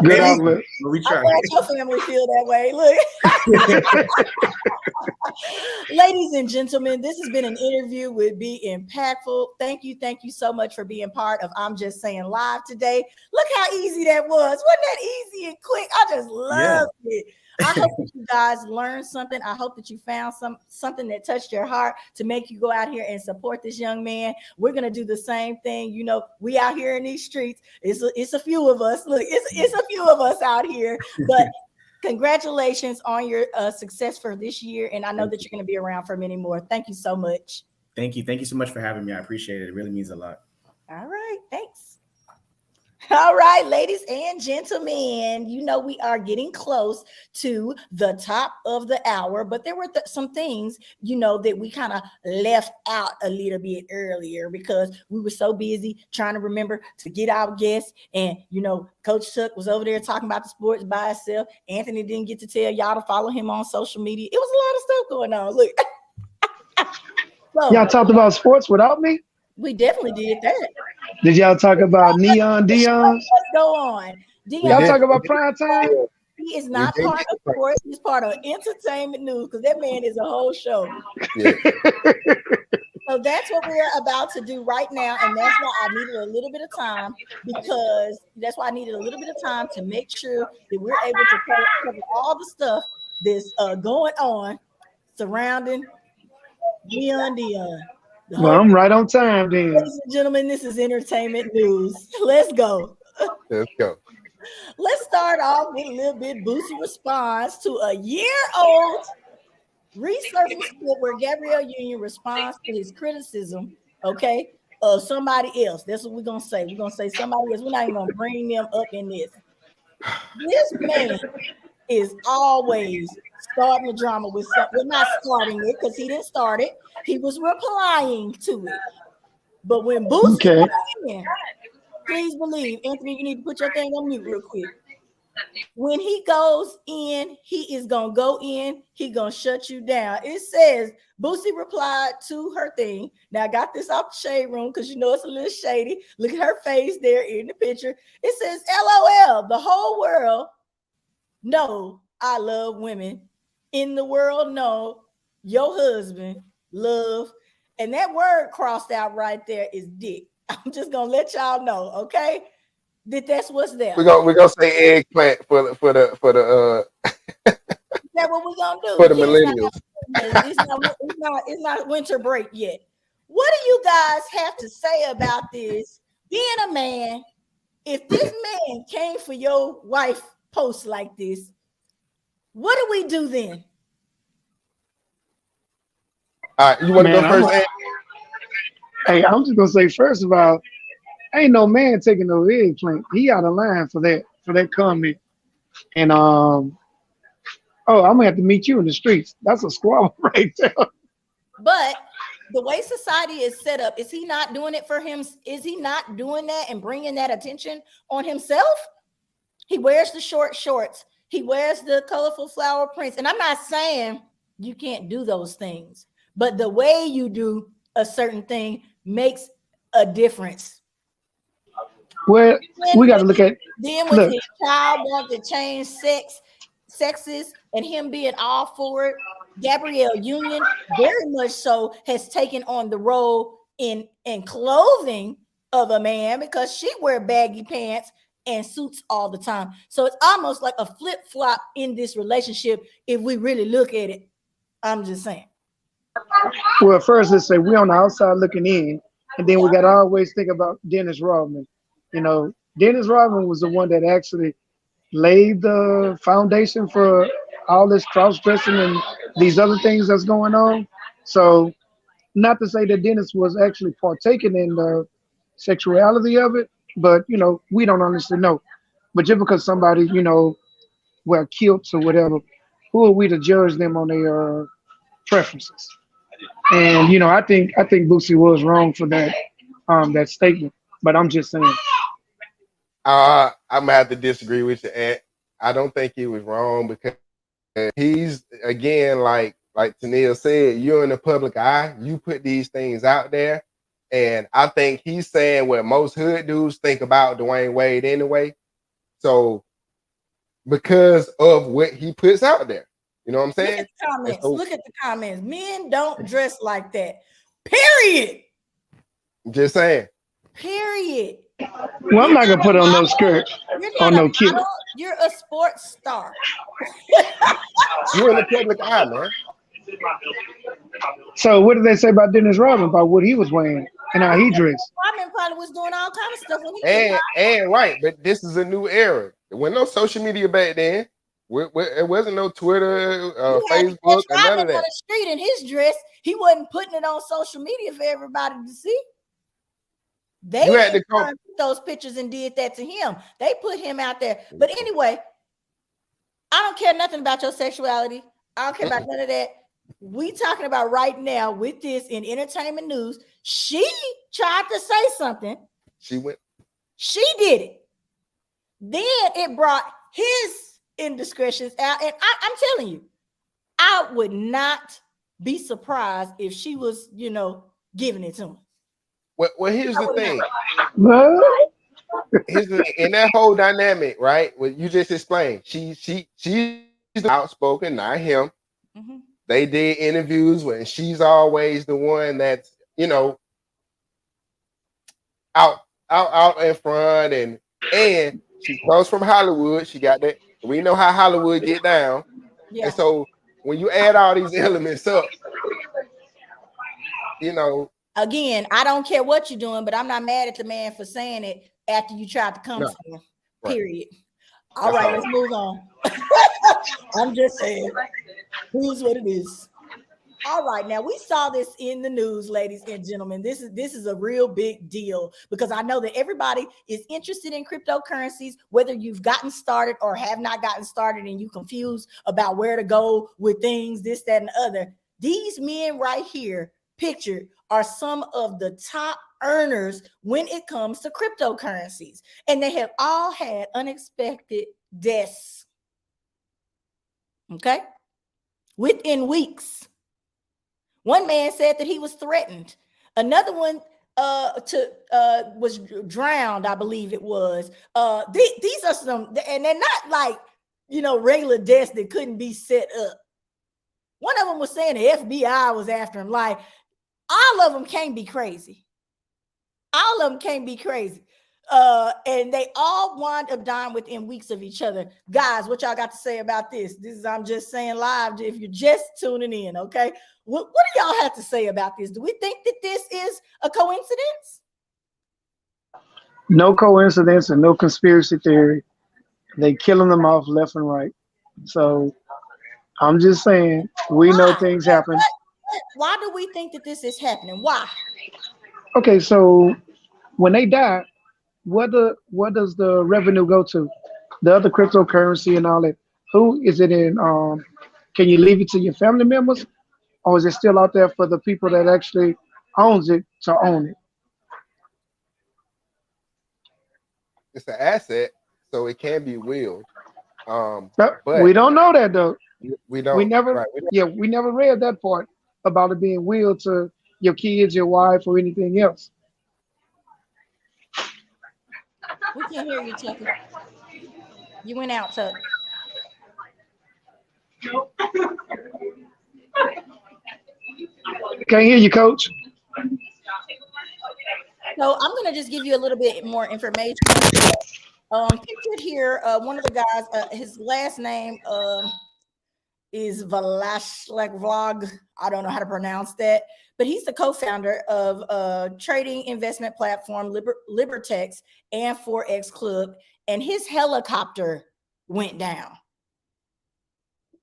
Good outlet. We try. I'm glad your family feel that way. Look. Ladies and gentlemen, this has been an interview with Be Impactful. Thank you so much for being part of I'm Just Saying Live today. Look how easy that was. Wasn't that easy and quick? I just loved it. I hope that you guys learned something. I hope that you found something that touched your heart to make you go out here and support this young man. We're gonna do the same thing. You know, we out here in these streets. It's a few of us. Look, it's a few of us out here. But congratulations on your success for this year, and I know that you're gonna be around for many more. Thank you so much. Thank you so much for having me. I appreciate it. It really means a lot. All right, thanks. All right, ladies and gentlemen, you know we are getting close to the top of the hour, but there were some things, you know, that we kind of left out a little bit earlier because we were so busy trying to remember to get our guests. And, you know, Coach Chuck was over there talking about the sports by itself. Anthony didn't get to tell y'all to follow him on social media. It was a lot of stuff going on. Look. So, y'all talked about sports without me? We definitely did that. Did y'all talk about Neon Dion? Let's go on. Dion, Y'all talk about prime time? he is not part of sports. He's part of entertainment news because that man is a whole show. Yeah. So that's what we're about to do right now. And that's why I needed a little bit of time to make sure that we're able to cover all the stuff that's going on surrounding Dion. Well, I'm right on time then. Ladies and gentlemen, this is entertainment news. Let's go. Let's go. Let's start off with a little bit Boosie response to a year-old resurfaced clip where Gabrielle Union responds to his criticism, okay, of somebody else. That's what we're going to say. We're going to say somebody else. We're not even going to bring them up in this. This man is always starting the drama with something. We're not starting it because he didn't start it. He was replying to it. But when Boosie came in, please believe, Anthony, you need to put your thing on mute real quick. When he goes in, he is going to go in. He going to shut you down. It says, Boosie replied to her thing. Now, I got this off the shade room because you know it's a little shady. Look at her face there in the picture. It says, LOL, the whole world know I love women. In the world, know your husband love. And that word crossed out right there is dick. I'm just going to let y'all know, okay? That's what's there. We're gonna say eggplant for the Is that what we're gonna do? for the millennials. It's not winter break yet. What do you guys have to say about this? Being a man, if this man came for your wife post like this, what do we do then? All right, you want to go first? Hey, I'm just gonna say first of all, ain't no man taking no eggplant. He out of line for that comment. And I'm gonna have to meet you in the streets. That's a squabble right there. But the way society is set up, is he not doing it for him? Is he not doing that and bringing that attention on himself? He wears the short shorts. He wears the colorful flower prints. And I'm not saying you can't do those things, but the way you do a certain thing makes a difference. Well, we got to look at then with his child wants to change sexes and him being all for it. Gabrielle Union very much so has taken on the role in clothing of a man because she wear baggy pants and suits all the time. So it's almost like a flip-flop in this relationship if we really look at it. I'm just saying. Well, first let's say we're on the outside looking in, and then we got to always think about Dennis Rodman. You know, Dennis Rodman was the one that actually laid the foundation for all this cross-dressing and these other things that's going on. So not to say that Dennis was actually partaking in the sexuality of it, but, you know, we don't honestly know. But just because somebody, you know, wear kilts or whatever, who are we to judge them on their preferences? And, you know, I think Boosie was wrong for that statement, but I'm just saying. I'm gonna have to disagree with you, Ant. I don't think he was wrong because he's, again, like Tennille said, you're in the public eye. You put these things out there, and I think he's saying what most hood dudes think about Dwayne Wade anyway. So because of what he puts out there, you know what I'm saying? Look at the comments. Look at the comments. Men don't dress like that. Period. Just saying. Period. Well, I'm not gonna put on no skirt or no kilt. You're a sports star. You in the public eye, man. So what did they say about Dennis Rodman, about what he was wearing and how he dressed? Rodman probably was doing all kind of stuff when he was And right, but this is a new era. There wasn't no social media back then. It wasn't no Twitter, Facebook, or none of that. On the street in his dress, he wasn't putting it on social media for everybody to see. They had to took those pictures and did that to him. They put him out there. But anyway, I don't care nothing about your sexuality. I don't care about none of that. We talking about right now with this in entertainment news. She tried to say something. She did it. Then it brought his indiscretions out. And I'm telling you, I would not be surprised if she was, giving it to him. Well, here's the thing. What? In that whole dynamic, right? What you just explained, she's outspoken, not him. Mm-hmm. They did interviews when she's always the one that's out in front, and she comes from Hollywood. She got that. We know how Hollywood get down. Yeah. And so when you add all these elements up, Again, I don't care what you're doing, but I'm not mad at the man for saying it after you tried to come for him. Period. All right, let's move on. I'm just saying, who's what it is. All right, now we saw this in the news, ladies and gentlemen. This is a real big deal because I know that everybody is interested in cryptocurrencies, whether you've gotten started or have not gotten started and you confused about where to go with things, this, that, and the other. These men right here pictured are some of the top earners when it comes to cryptocurrencies, and they have all had unexpected deaths. Okay, within weeks. One man said that he was threatened. Another one was drowned, I believe it was. These are some, and they're not like regular deaths that couldn't be set up. One of them was saying the FBI was after him. Like, all of them can't be crazy. All of them can't be crazy. And they all wind up dying within weeks of each other. Guys, what y'all got to say about this? I'm just saying live if you're just tuning in, okay? What do y'all have to say about this? Do we think that this is a coincidence? No coincidence and no conspiracy theory. They killing them off left and right. So I'm just saying, we know things happen. Why do we think that this is happening? Why? Okay, so when they die, what does the revenue go to? The other cryptocurrency and all that. Who is it in? Can you leave it to your family members, or is it still out there for the people that actually owns it to own it? It's an asset, so it can be willed. But we don't know that though. We never read that part about it being willed to your kids, your wife, or anything else. We can't hear you, Chucky. You went out, Chuck. Can't hear you, Coach. So I'm going to just give you a little bit more information. Pictured here, one of the guys, his last name is 𝑑𝑦𝑠𝑐𝑚. I don't know how to pronounce that, but he's the co-founder of trading investment platform Libertex and Forex Club, and his helicopter went down.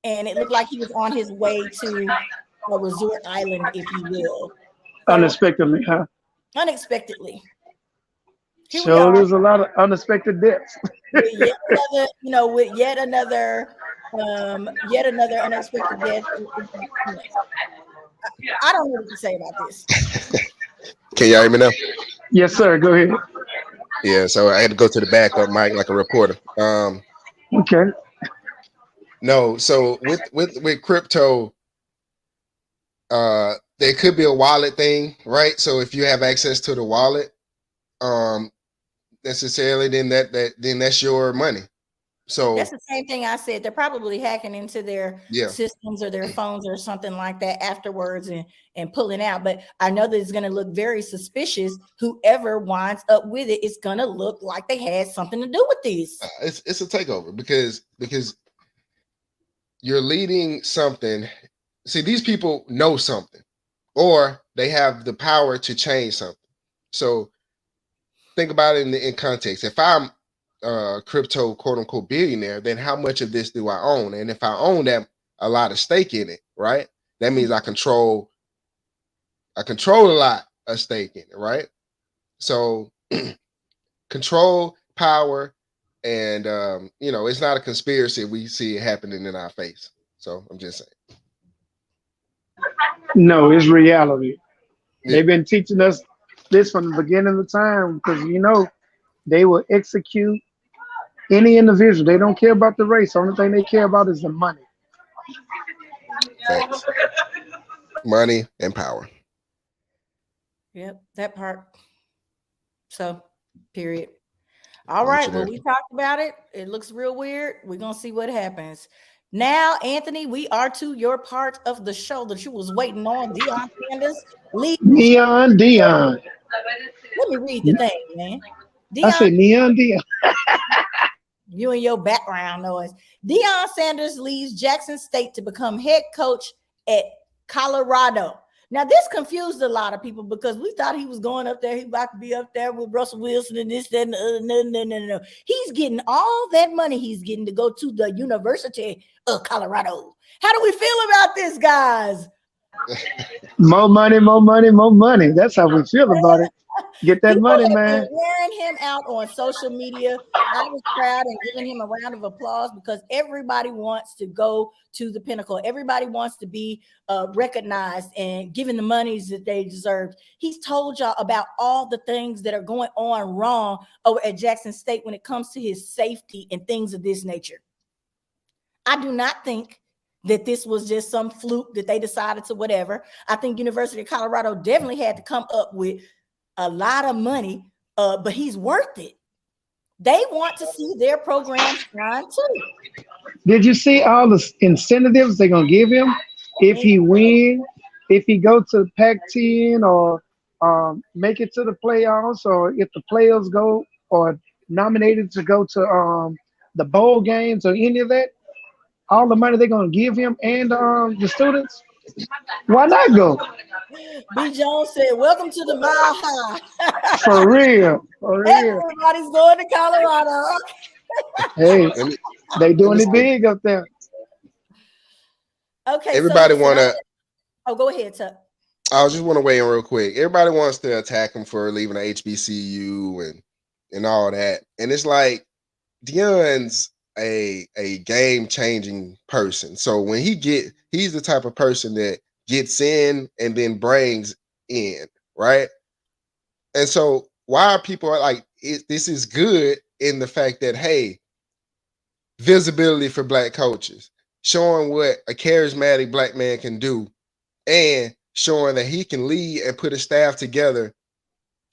And it looked like he was on his way to a resort island, if you will. Unexpectedly, huh? Unexpectedly. So there's a lot of unexpected deaths. with yet another unexpected death. I don't know what to say about this. Can y'all hear me now? Yes, sir. Go ahead. Yeah, so I had to go to the backup mic like a reporter. Okay. No, so with crypto, there could be a wallet thing, right? So if you have access to the wallet, necessarily, then that's your money. So that's the same thing I said. They're probably hacking into their systems or their phones or something like that afterwards and pulling out. But I know that it's going to look very suspicious. Whoever winds up with it, it's going to look like they had something to do with this. It's a takeover because you're leading something. See, these people know something, or they have the power to change something. So think about it in context. If I'm a crypto quote unquote billionaire, then how much of this do I own? And if I own that a lot of stake in it, right? That means I control a lot of stake in it, right? So control, power, and it's not a conspiracy. We see it happening in our face. So I'm just saying. No, it's reality. Yeah. They've been teaching us this from the beginning of time because they will execute any individual. They don't care about the race. The only thing they care about is the money. Thanks. Money and power. Yep, that part. So, period. All right. Well, we talked about it. It looks real weird. We're gonna see what happens. Now, Anthony, we are to your part of the show that you was waiting on. Deion Sanders. Neon Dion. Let me read the thing, man. I said Neon Dion. You and your background noise. Deion Sanders leaves Jackson State to become head coach at Colorado. Now, this confused a lot of people because we thought he was going up there. He about to be up there with Russell Wilson and this, that, and the other. No. He's getting all that money he's getting to go to the University of Colorado. How do we feel about this, guys? More money, more money, more money. That's how we feel about it. Get that People money, have man. been wearing him out on social media. I was proud and giving him a round of applause because everybody wants to go to the pinnacle. Everybody wants to be recognized and given the monies that they deserve. He's told y'all about all the things that are going on wrong over at Jackson State when it comes to his safety and things of this nature. I do not think that this was just some fluke that they decided to whatever. I think University of Colorado definitely had to come up with a lot of money, but he's worth it. They want to see their program shine too. Did you see all the incentives they're gonna give him if he wins, if he go to Pac-10 or make it to the playoffs, or if the players go or nominated to go to the bowl games or any of that? All the money they're gonna give him and the students. Why not go? B. Jones said, "Welcome to the Mile High." For real, for real. Everybody's going to Colorado. Hey, they doing it big up there. Okay, everybody wanna. Oh, go ahead, Tuck. I just want to weigh in real quick. Everybody wants to attack him for leaving the HBCU and all that, and it's like Deion's a game changing person. So when he's the type of person that gets in and then brings in, right? And so why are people like this is good in the fact that, hey, visibility for Black coaches, showing what a charismatic Black man can do, and showing that he can lead and put a staff together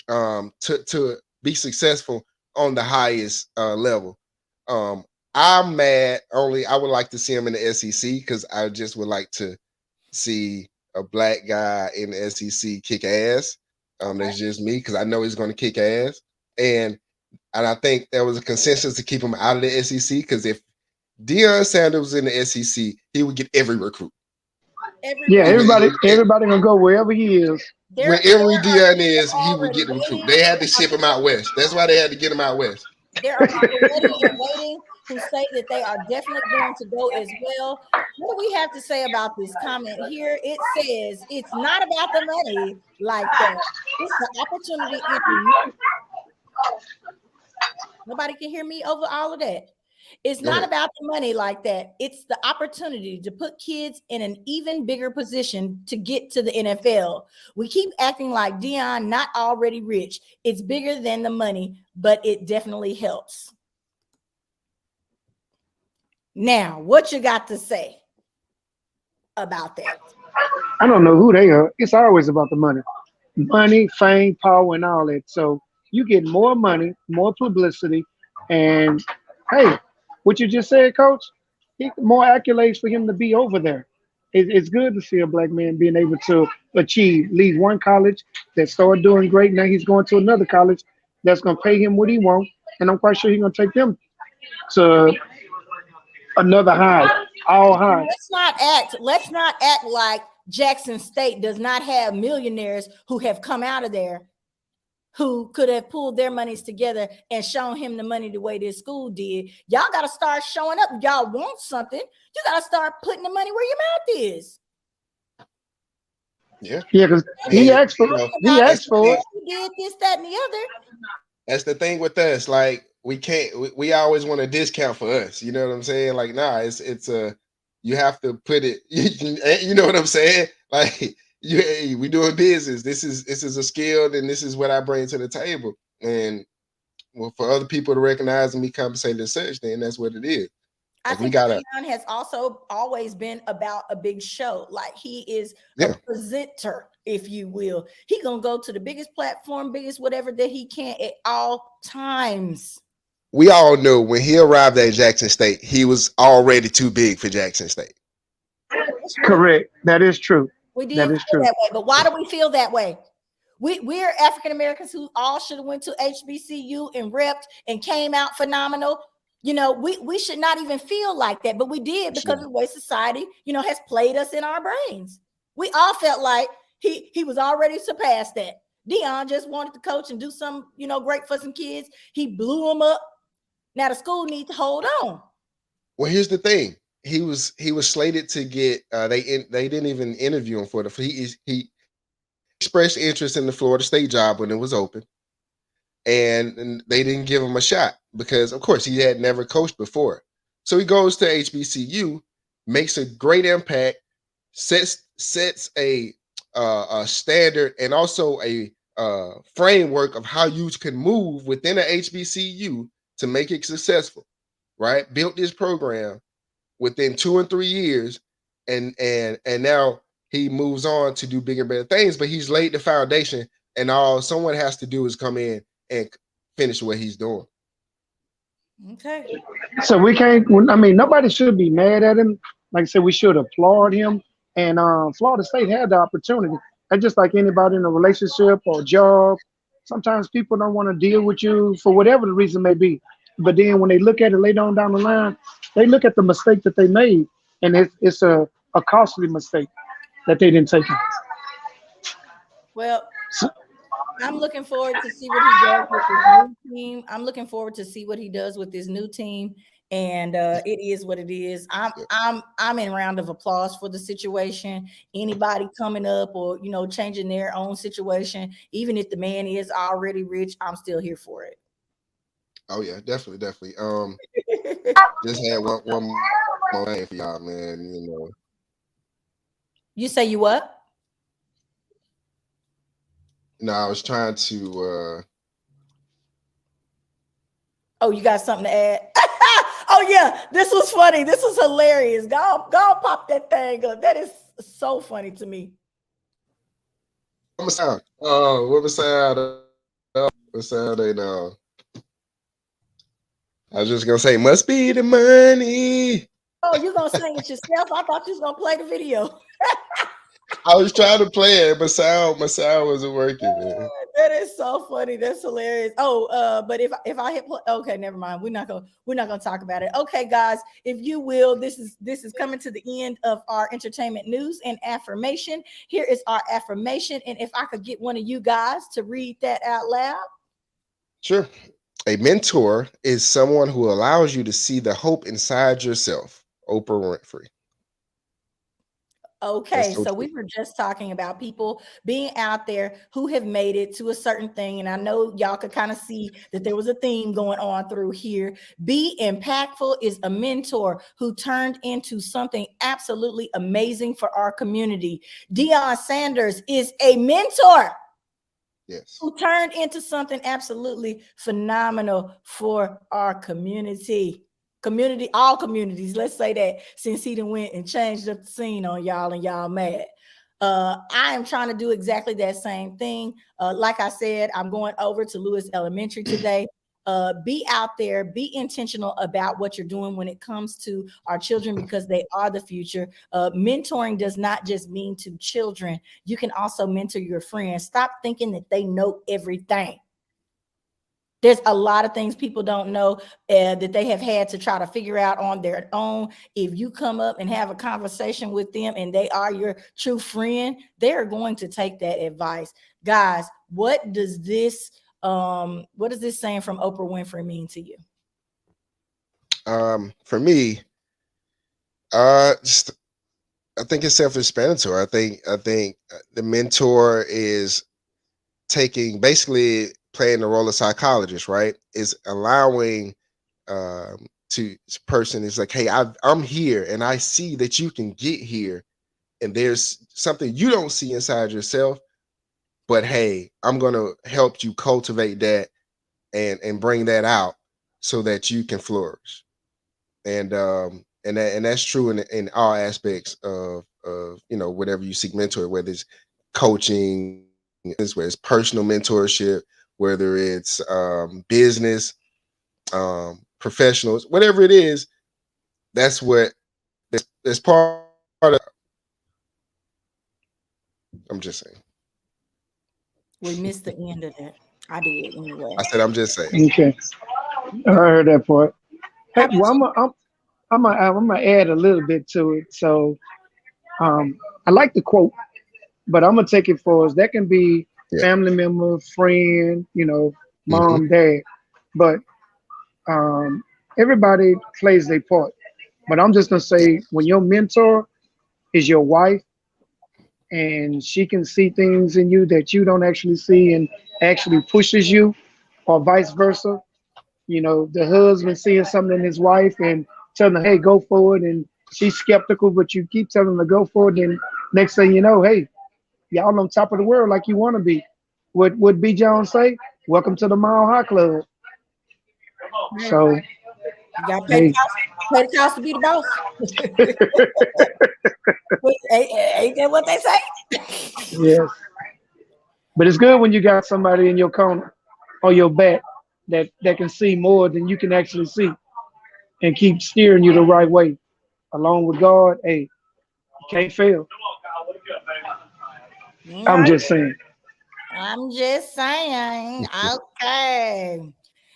to be successful on the highest level. I'm mad. I would like to see him in the SEC because I just would like to see a Black guy in the SEC kick ass. That's just me because I know he's going to kick ass, and I think there was a consensus to keep him out of the SEC because if Deion Sanders was in the SEC, he would get every recruit. Everybody gonna go wherever he is. Wherever Deion is, he would get the recruit. They had to ship him out west. That's why they had to get him out west. There are people ready and waiting who say that they are definitely going to go as well. What do we have to say about this comment here? It says it's not about the money like that. It's the opportunity. Nobody can hear me over all of that. It's not about the money like that. It's the opportunity to put kids in an even bigger position to get to the NFL. We keep acting like Deion not already rich. It's bigger than the money, but it definitely helps. Now, what you got to say about that? I don't know who they are. It's always about the money. Money, fame, power, and all that. So you get more money, more publicity, and hey, what you just said, Coach, more accolades for him to be over there. It's good to see a Black man being able to leave one college that started doing great. Now he's going to another college that's going to pay him what he wants, and I'm quite sure he's going to take them to another all high. Let's not act like Jackson State does not have millionaires who have come out of there who could have pulled their monies together and shown him the money the way this school did. Y'all got to start showing up. If y'all want something, you got to start putting the money where your mouth is. Yeah, because he asked for it. He asked for it. He did this, that, and the other. That's the thing with us. Like we can't. We always want a discount for us. You know what I'm saying? Like, nah, it's a. You have to put it. You know what I'm saying? Like. Hey, we doing business. This is a skill, and this is what I bring to the table. And well, for other people to recognize and be compensated as such, then that's what it is. I think Deion has also always been about a big show. Like he is a presenter, if you will. He gonna go to the biggest platform, biggest whatever that he can at all times. We all know when he arrived at Jackson State, he was already too big for Jackson State. Correct. That is true. We didn't feel that way, but why do we feel that way? We're African Americans who all should have went to HBCU and repped and came out phenomenal. You know, we should not even feel like that, but we did because of the way society, you know, has played us in our brains. We all felt like he was already surpassed that. Deion just wanted to coach and do some, you know, great for some kids. He blew them up. Now the school needs to hold on. Well, here's the thing. He was slated to get they didn't even interview him for he expressed interest in the Florida State job when it was open, and they didn't give him a shot because of course he had never coached before. So he goes to HBCU, makes a great impact, sets a standard and also a framework of how you can move within a HBCU to make it successful. Right? Built this program within 2 and 3 years, and now he moves on to do bigger and better things, but he's laid the foundation, and all someone has to do is come in and finish what he's doing. Okay. So we can't, I mean, nobody should be mad at him. Like I said, we should applaud him. And Florida State had the opportunity. And just like anybody in a relationship or job, sometimes people don't want to deal with you for whatever the reason may be. But then when they look at it later on down the line, they look at the mistake that they made, and it's a costly mistake that they didn't take. Well, I'm looking forward to see what he does with his new team. I'm looking forward to see what he does with his new team, and it is what it is. I'm in round of applause for the situation. Anybody coming up or changing their own situation, even if the man is already rich, I'm still here for it. Oh yeah, definitely. Just had one more thing for y'all, man. You say you what? No, I was trying to. Oh, you got something to add? Oh yeah, this was funny. This was hilarious. Go pop that thing up. That is so funny to me. What sound? Oh, what sound? What sound they know? I was just gonna say, must be the money. Oh, you gonna sing it yourself? I thought you was gonna play the video. I was trying to play it, but my sound wasn't working, man. That is so funny. That's hilarious. Oh, but if I hit play, okay, never mind. We're not gonna talk about it. Okay, guys, if you will, this is coming to the end of our entertainment news and affirmation. Here is our affirmation, and if I could get one of you guys to read that out loud. Sure. A mentor is someone who allows you to see the hope inside yourself. Oprah Winfrey. Okay, so we were just talking about people being out there who have made it to a certain thing. And I know y'all could kind of see that there was a theme going on through here. Be Impactful is a mentor who turned into something absolutely amazing for our community. Deion Sanders is a mentor. Yes. Who turned into something absolutely phenomenal for our community. All communities, let's say that, since he done went and changed up the scene on y'all and y'all mad. I am trying to do exactly that same thing. Like I said, I'm going over to Lewis Elementary today. Be out there, be intentional about what you're doing when it comes to our children, because they are the future. Mentoring does not just mean to children. You can also mentor your friends. Stop thinking that they know everything. There's a lot of things people don't know that they have had to try to figure out on their own. If you come up and have a conversation with them and they are your true friend, they're going to take that advice. Guys, what does this saying from Oprah Winfrey mean to you? For me, just I think it's self-explanatory. I think the mentor is basically playing the role of psychologist, right? Is allowing to person is like, hey, I'm here and I see that you can get here, and there's something you don't see inside yourself, but hey, I'm gonna help you cultivate that and bring that out so that you can flourish. And that's true in all aspects of whatever you seek mentor, whether it's coaching, whether it's personal mentorship, whether it's business, professionals, whatever it is. That's part of. I'm just saying. We missed the end of that. I did anyway. I said I'm just saying. Okay, I heard that part. Hey, well, I'm gonna add a little bit to it. So, I like the quote, but I'm gonna take it for us. That can be family member, friend, mom, dad, but everybody plays their part. But I'm just gonna say, when your mentor is your wife, and she can see things in you that you don't actually see, and actually pushes you, or vice versa. The husband seeing something in his wife and telling her, hey, go for it, and she's skeptical, but you keep telling her to go for it, and next thing you know, hey, y'all on top of the world like you want to be. What would B. Jones say? Welcome to the Mile High Club. So you got to pay the cost to be the boss. Ain't that what they say? Yes. But it's good when you got somebody in your corner or your back that can see more than you can actually see, and keep steering you the right way. Along with God, hey, you can't fail. I'm just saying. Okay.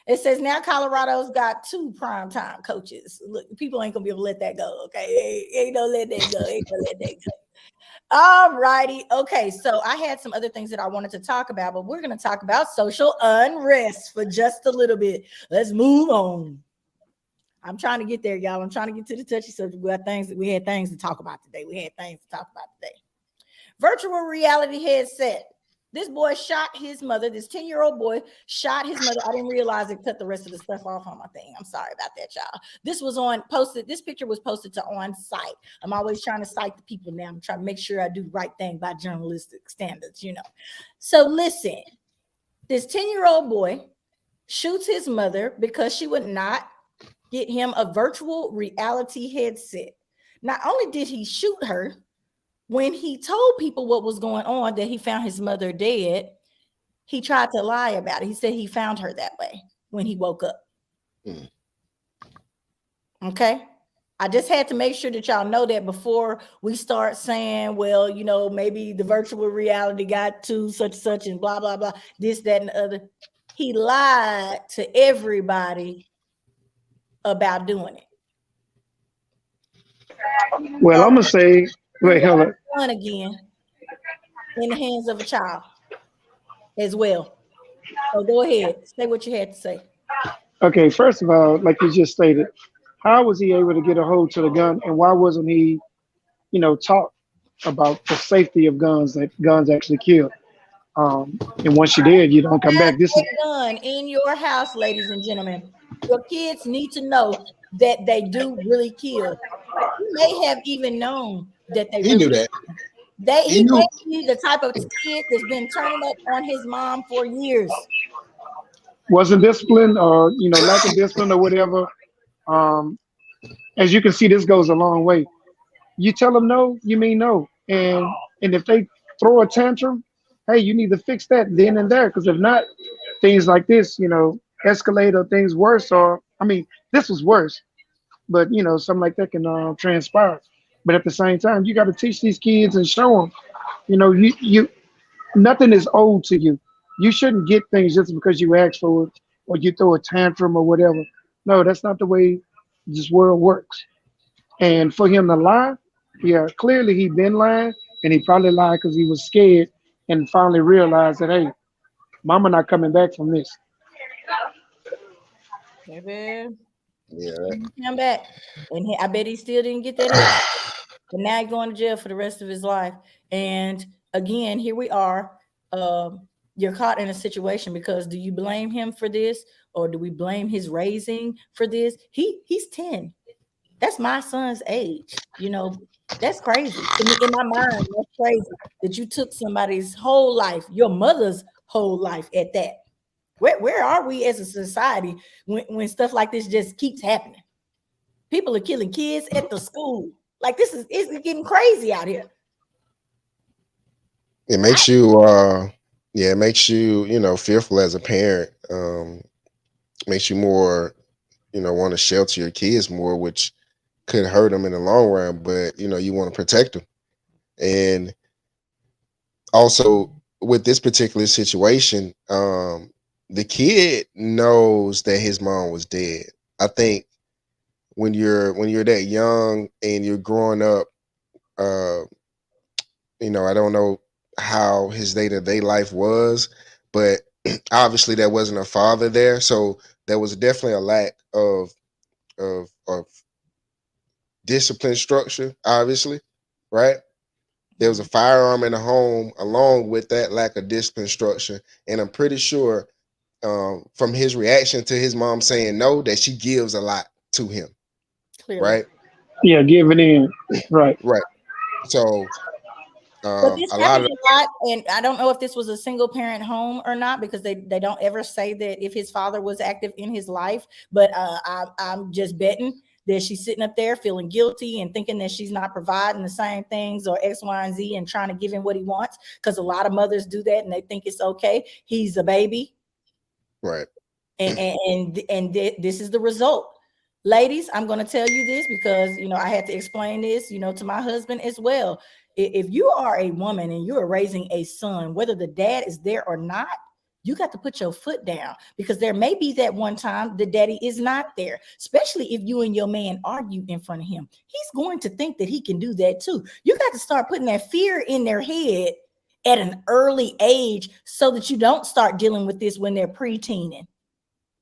It says now Colorado's got 2 primetime coaches. Look, people ain't gonna be able to let that go. Okay, ain't no let that go. Ain't gonna let that go. All righty. Okay, so I had some other things that I wanted to talk about, but we're going to talk about social unrest for just a little bit. Let's move on. I'm trying to get there, y'all. I'm trying to get to the touchy subject. We had things to talk about today. Virtual reality headset. This boy shot his mother. This 10-year-old boy shot his mother. I didn't realize it cut the rest of the stuff off on my thing. I'm sorry about that, y'all. This picture was posted to On Site. I'm always trying to cite the people now. I'm trying to make sure I do the right thing by journalistic standards, So listen, this 10-year-old boy shoots his mother because she would not get him a virtual reality headset. Not only did he shoot her, when he told people what was going on, that he found his mother dead, he tried to lie about it. He said he found her that way when he woke up. Okay? I just had to make sure that y'all know that before we start saying, well, maybe the virtual reality got to such and such and blah, blah, blah, this, that, and the other. He lied to everybody about doing it. Well, I'm going to say, wait, hold on. One again in the hands of a child as well. So go ahead, say what you had to say. Okay, first of all, like you just stated, how was he able to get a hold to the gun, and why wasn't he, taught about the safety of guns, that guns actually kill? And once you're dead, you don't come back. This is gun in your house, ladies and gentlemen. Your kids need to know that they do really kill. You may have even known that they He knew that. He may be the type of kid that's been turning up on his mom for years. Wasn't discipline, or lack of discipline, or whatever. As you can see, this goes a long way. You tell them no, you mean no, and if they throw a tantrum, hey, you need to fix that then and there, because if not, things like this, escalate, or things worse. Or this was worse, but something like that can transpire. But at the same time, you got to teach these kids and show them, you nothing is owed to you. You shouldn't get things just because you ask for it. or you throw a tantrum or whatever. No, that's not the way this world works. And for him to lie, yeah, clearly he been lying, and he probably lied because he was scared and finally realized that, hey, mama not coming back from this. Baby, Yeah. come back. And I bet he still didn't get that help. But now he's going to jail for the rest of his life. And again, here we are. You're caught in a situation because do you blame him for this, or do we blame his raising for this? He's 10. That's my son's age. You know, that's crazy. To me, in my mind, that's crazy that you took somebody's whole life, your mother's whole life at that. Where are we as a society when stuff like this just keeps happening? People are killing kids at the school. Like it's getting crazy out here. It makes you it makes you, fearful as a parent. Makes you more, want to shelter your kids more, which could hurt them in the long run, but you want to protect them. And also with this particular situation, the kid knows that his mom was dead. I think when you're that young and you're growing up, I don't know how his day-to-day life was, but obviously there wasn't a father there, so there was definitely a lack of discipline structure, obviously, right? There was a firearm in the home along with that lack of discipline structure, and I'm pretty sure from his reaction to his mom saying no, that she gives a lot to him, Clearly. right? Yeah, giving in. Right. Right. So But this a lot happens of a lot, and I don't know if this was a single parent home or not, because they don't ever say that if his father was active in his life. But I'm just betting that she's sitting up there feeling guilty and thinking that she's not providing the same things or X, Y, and Z and trying to give him what he wants, because a lot of mothers do that and they think it's okay. He's a baby. right. And this is the result. Ladies, I'm going to tell you this because I had to explain this to my husband as well. If you are a woman and you are raising a son, whether the dad is there or not, you got to put your foot down, because there may be that one time the daddy is not there, especially if you and your man argue in front of him. He's going to think that he can do that too. You got to start putting that fear in their head at an early age so that you don't start dealing with this when they're pre-teening.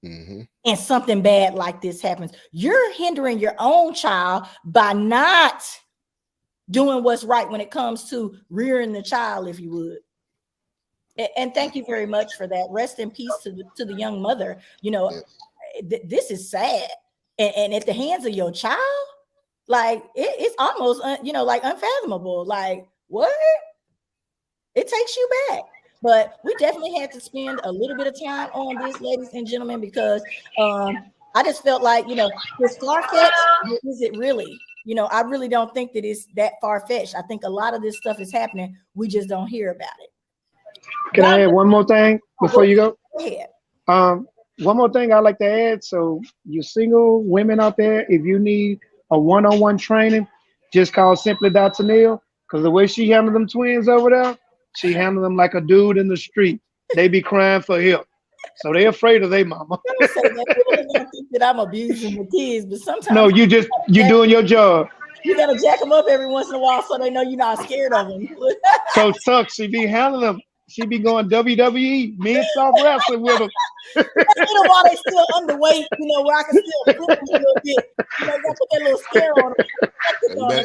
Mm-hmm. And something bad like this happens. You're hindering your own child by not doing what's right when it comes to rearing the child, if you would. And thank you very much for that. Rest in peace to the young mother. This is sad. And at the hands of your child, like it's almost like unfathomable. Like, what? It takes you back. But we definitely had to spend a little bit of time on this, ladies and gentlemen, because I just felt like, it's far-fetched. Is it really? I really don't think that it's that far-fetched. I think a lot of this stuff is happening. We just don't hear about it. Can I add one more thing before you go? Go ahead. One more thing I'd like to add. So you single women out there, if you need a one-on-one training, just call simply Tennille, because the way she handled them twins over there, she handled them like a dude in the street. They be crying for help. So they afraid of their mama. Don't say that. People don't think that I'm abusing the kids, but sometimes No, you doing your job. You gotta jack them up every once in a while so they know you're not scared of them. So Tuck, she be handling them. She be going WWE, mid-soft wrestling with them. While they still underweight, where I can still flip them a little bit. You gotta put that little scare on them.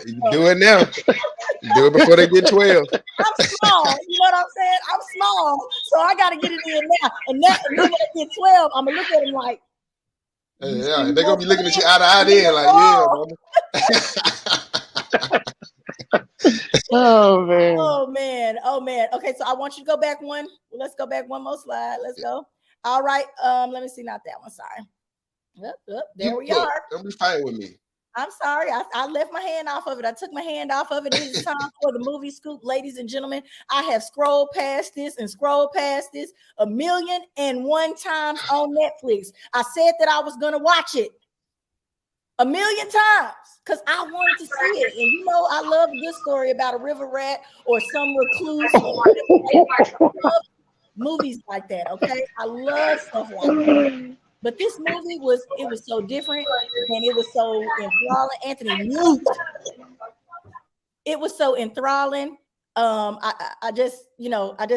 You do it now. Do it before they get 12. I'm small, you know what I'm saying? I'm small, so I gotta get it in now. And then when they get 12, I'm gonna look at them like, yeah, they're gonna be looking at you eye to eye there, like, yeah, mama. Oh man. Oh man. Okay, so I want you to go back one. Well, let's go back one more slide. Let's go. All right. Let me see. Not that one. Sorry. There we are. Don't be fighting with me. I'm sorry. I left my hand off of it. I took my hand off of it. It is time for the movie scoop, ladies and gentlemen. I have scrolled past this 1,000,001 times on Netflix. I said that I was gonna watch it 1,000,000 times because I wanted to see it. And I love a good story about a river rat or some recluse. movies like that. Okay, I love stuff like that. But this movie was so different and it was so enthralling. Anthony, mute. It was so enthralling. I just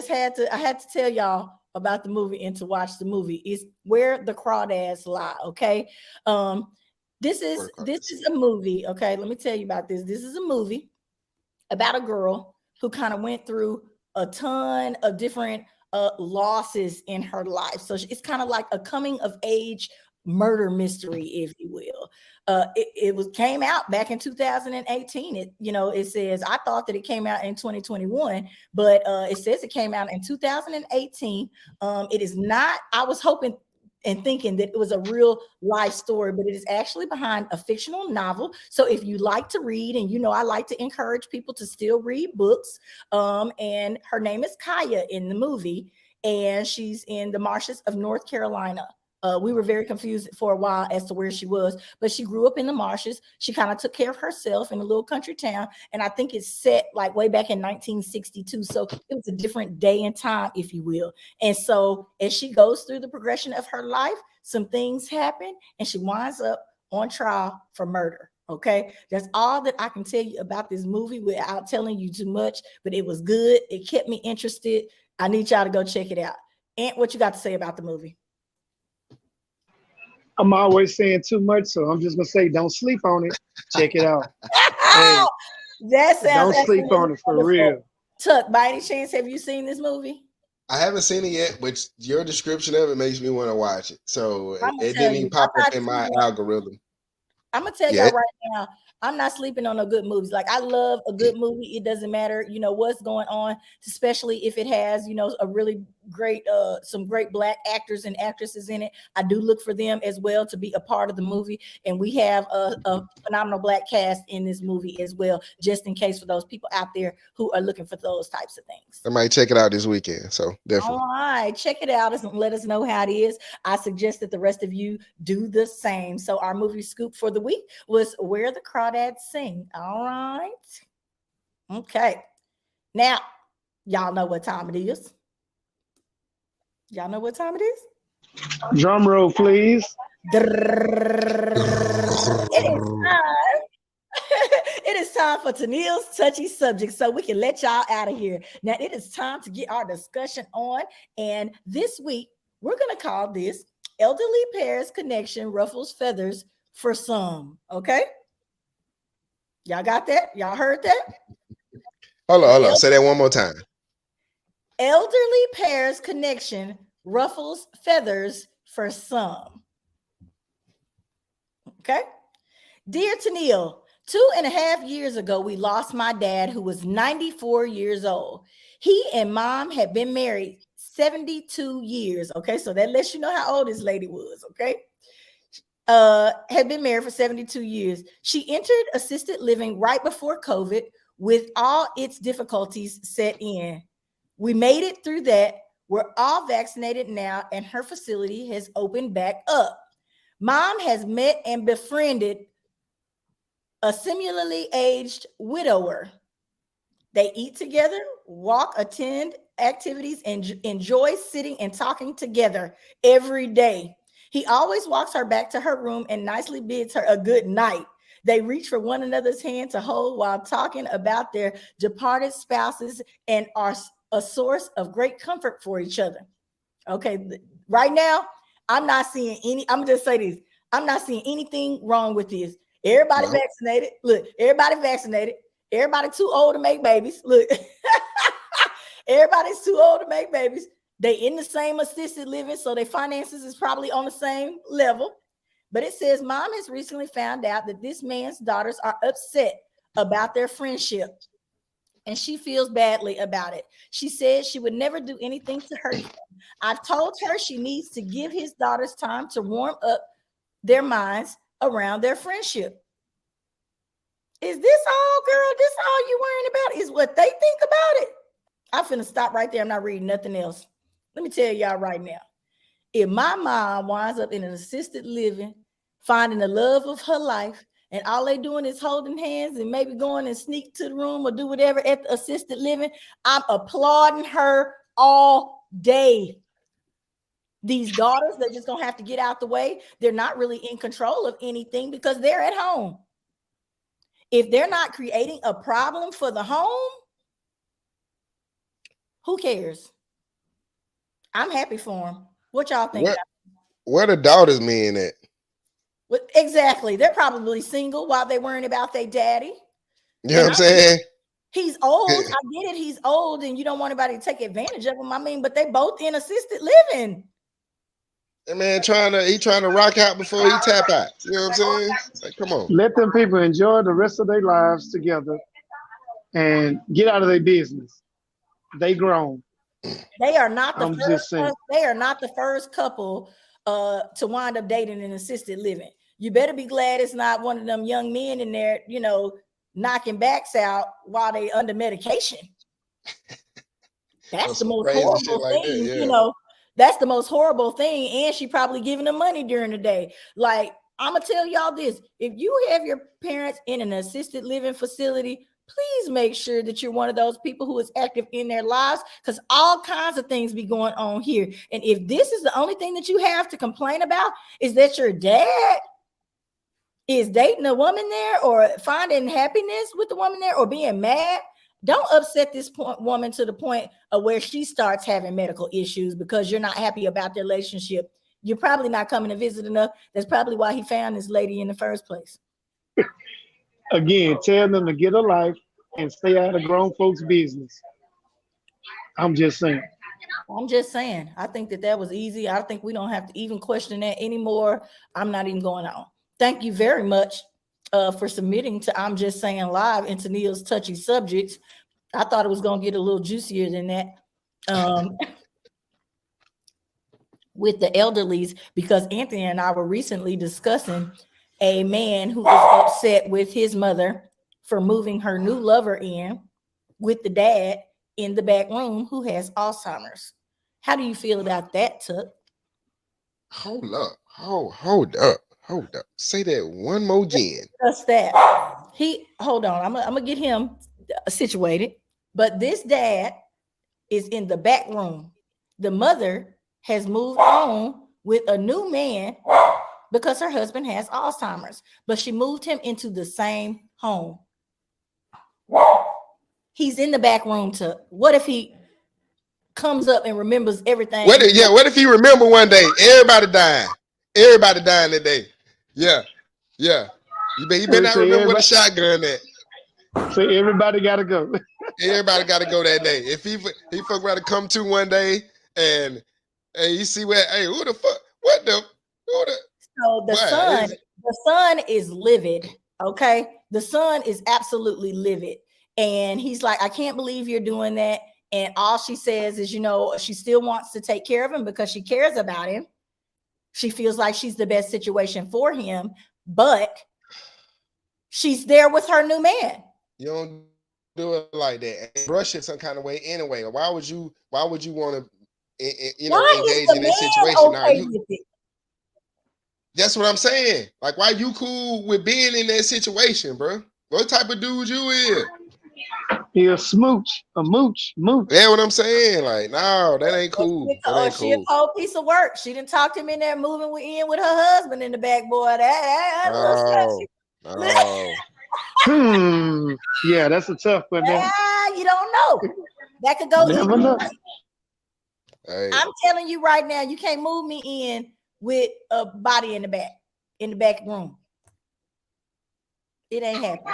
had to tell y'all about the movie and to watch the movie. It's Where the Crawdads Lie. Okay. This is a movie. Okay, let me tell you about this. This is a movie about a girl who kind of went through a ton of different losses in her life. So it's kind of like a coming of age murder mystery, if you will. It came out back in 2018. It says, I thought that it came out in 2021, but it says it came out in 2018. It is not. I was hoping and thinking that it was a real life story, but it is actually behind a fictional novel. So if you like to read, and I like to encourage people to still read books, and her name is Kaya in the movie, and she's in the marshes of North Carolina. We were very confused for a while as to where she was, but she grew up in the marshes. She kind of took care of herself in a little country town. And I think it's set like way back in 1962. So it was a different day and time, if you will. And so as she goes through the progression of her life, some things happen and she winds up on trial for murder. Okay, that's all that I can tell you about this movie without telling you too much, but it was good. It kept me interested. I need y'all to go check it out. Aunt, what you got to say about the movie? I'm always saying too much, so I'm just gonna say, don't sleep on it. Check it out. Hey, that sounds. Don't sleep on it for real. Tuck, by any chance, have you seen this movie? I haven't seen it yet, but your description of it makes me want to watch it. So it didn't even pop up in my algorithm. I'm gonna tell y'all right now, I'm not sleeping on no good movies. Like, I love a good movie. It doesn't matter, what's going on, especially if it has, a really great, some great Black actors and actresses in it. I do look for them as well to be a part of the movie. And we have a phenomenal Black cast in this movie as well, just in case for those people out there who are looking for those types of things. I might check it out this weekend. So definitely. All right, check it out and let us know how it is. I suggest that the rest of you do the same. So our movie scoop for the week was Where the Crawdads Sing. All right. Okay. Now, y'all know what time it is. Y'all know what time it is? Drum roll, please. It is time. It is time for Tennille's touchy subject, so we can let y'all out of here. Now, it is time to get our discussion on. And this week, we're going to call this Elderly Pairs Connection Ruffles Feathers for Some. Okay? Y'all got that? Y'all heard that? Hold on. Say that one more time. Elderly Pairs Connection Ruffles Feathers for Some. Okay? Dear Tennille, 2.5 years ago, we lost my dad, who was 94 years old. He and mom had been married 72 years. Okay, so that lets you know how old this lady was. Okay, had been married for 72 years. She entered assisted living right before COVID, with all its difficulties set in. We made it through that. We're all vaccinated now, and her facility has opened back up. Mom has met and befriended a similarly aged widower. They eat together, walk, attend activities, and enjoy sitting and talking together every day. He always walks her back to her room and nicely bids her a good night. They reach for one another's hand to hold while talking about their departed spouses and are a source of great comfort for each other. Okay, right now, I'm not seeing any, I'm just say this, I'm not seeing anything wrong with this. Everybody vaccinated. Look, everybody vaccinated. Everybody too old to make babies. Look, everybody's too old to make babies. They in the same assisted living, so their finances is probably on the same level. But it says mom has recently found out that this man's daughters are upset about their friendship, and she feels badly about it. She says she would never do anything to hurt him. I've told her she needs to give his daughters time to warm up their minds around their friendship. Is this all, girl? This all you worrying about is what they think about it? I'm finna stop right there. I'm not reading nothing else. Let me tell y'all right now. If my mom winds up in an assisted living, finding the love of her life, and all they doing is holding hands and maybe going and sneak to the room or do whatever at the assisted living, I'm applauding her all day. These daughters, they're just gonna have to get out the way. They're not really in control of anything because they're at home. If they're not creating a problem for the home, who cares? I'm happy for them. What y'all think? Where the daughters men at? Exactly. They're probably single while they're worrying about their daddy. You know what I'm saying? He's old. I get it. He's old and you don't want anybody to take advantage of him. I mean, but they both in assisted living. That man trying to rock out before he tap out. You know what I'm saying? Like, come on. Let them people enjoy the rest of their lives together and get out of their business. They grown. They are not the first. They are not the first couple to wind up dating in assisted living. You better be glad it's not one of them young men in there, you know, knocking backs out while they under medication. That's the most horrible thing, you know. That's the most horrible thing. And she probably giving them money during the day. Like, I'm gonna tell y'all this: if you have your parents in an assisted living facility, please make sure that you're one of those people who is active in their lives, because all kinds of things be going on here. And if this is the only thing that you have to complain about is that your dad is dating a woman there or finding happiness with the woman there or being mad, don't upset this woman to the point of where she starts having medical issues because you're not happy about their relationship. You're probably not coming to visit enough. That's probably why he found this lady in the first place. Again, tell them to get a life and stay out of grown folks' business. I'm just saying. I think that was easy. I think we don't have to even question that anymore. I'm not even going on. Thank you very much for submitting to I'm Just Saying Live and Tennille's touchy subjects. I thought it was going to get a little juicier than that with the elderlies, because Anthony and I were recently discussing a man who is upset with his mother for moving her new lover in with the dad in the back room who has Alzheimer's. How do you feel about that, Tuck? Hold up. Hold up. Say that one more again. Just that. Hold on. I'm gonna get him situated. But this dad is in the back room. The mother has moved on with a new man because her husband has Alzheimer's, but she moved him into the same home. He's in the back room. What if he comes up and remembers everything? What if he remember one day everybody dying that day? Yeah. You better not remember what a shotgun at. So everybody gotta go. Everybody gotta go that day. If he fuck around to come to one day and you see who the fuck, so the son is livid. Okay. The son is absolutely livid. And he's like, I can't believe you're doing that. And all she says is, you know, she still wants to take care of him because she cares about him. She feels like she's the best situation for him, but she's there with her new man. You don't do it like that. And brush it some kind of way anyway. Why would you want to engage in this situation? That's what I'm saying. Like, why you cool with being in that situation, bro? What type of dude you is? He a mooch. That's what I'm saying. Like, no, that ain't cool. She a whole piece of work. She didn't talk to him in there moving in with her husband in the back, boy. Yeah, that's a tough one. You don't know. That could go. Never know. Hey. I'm telling you right now, you can't move me in with a body in the back room. It ain't happening.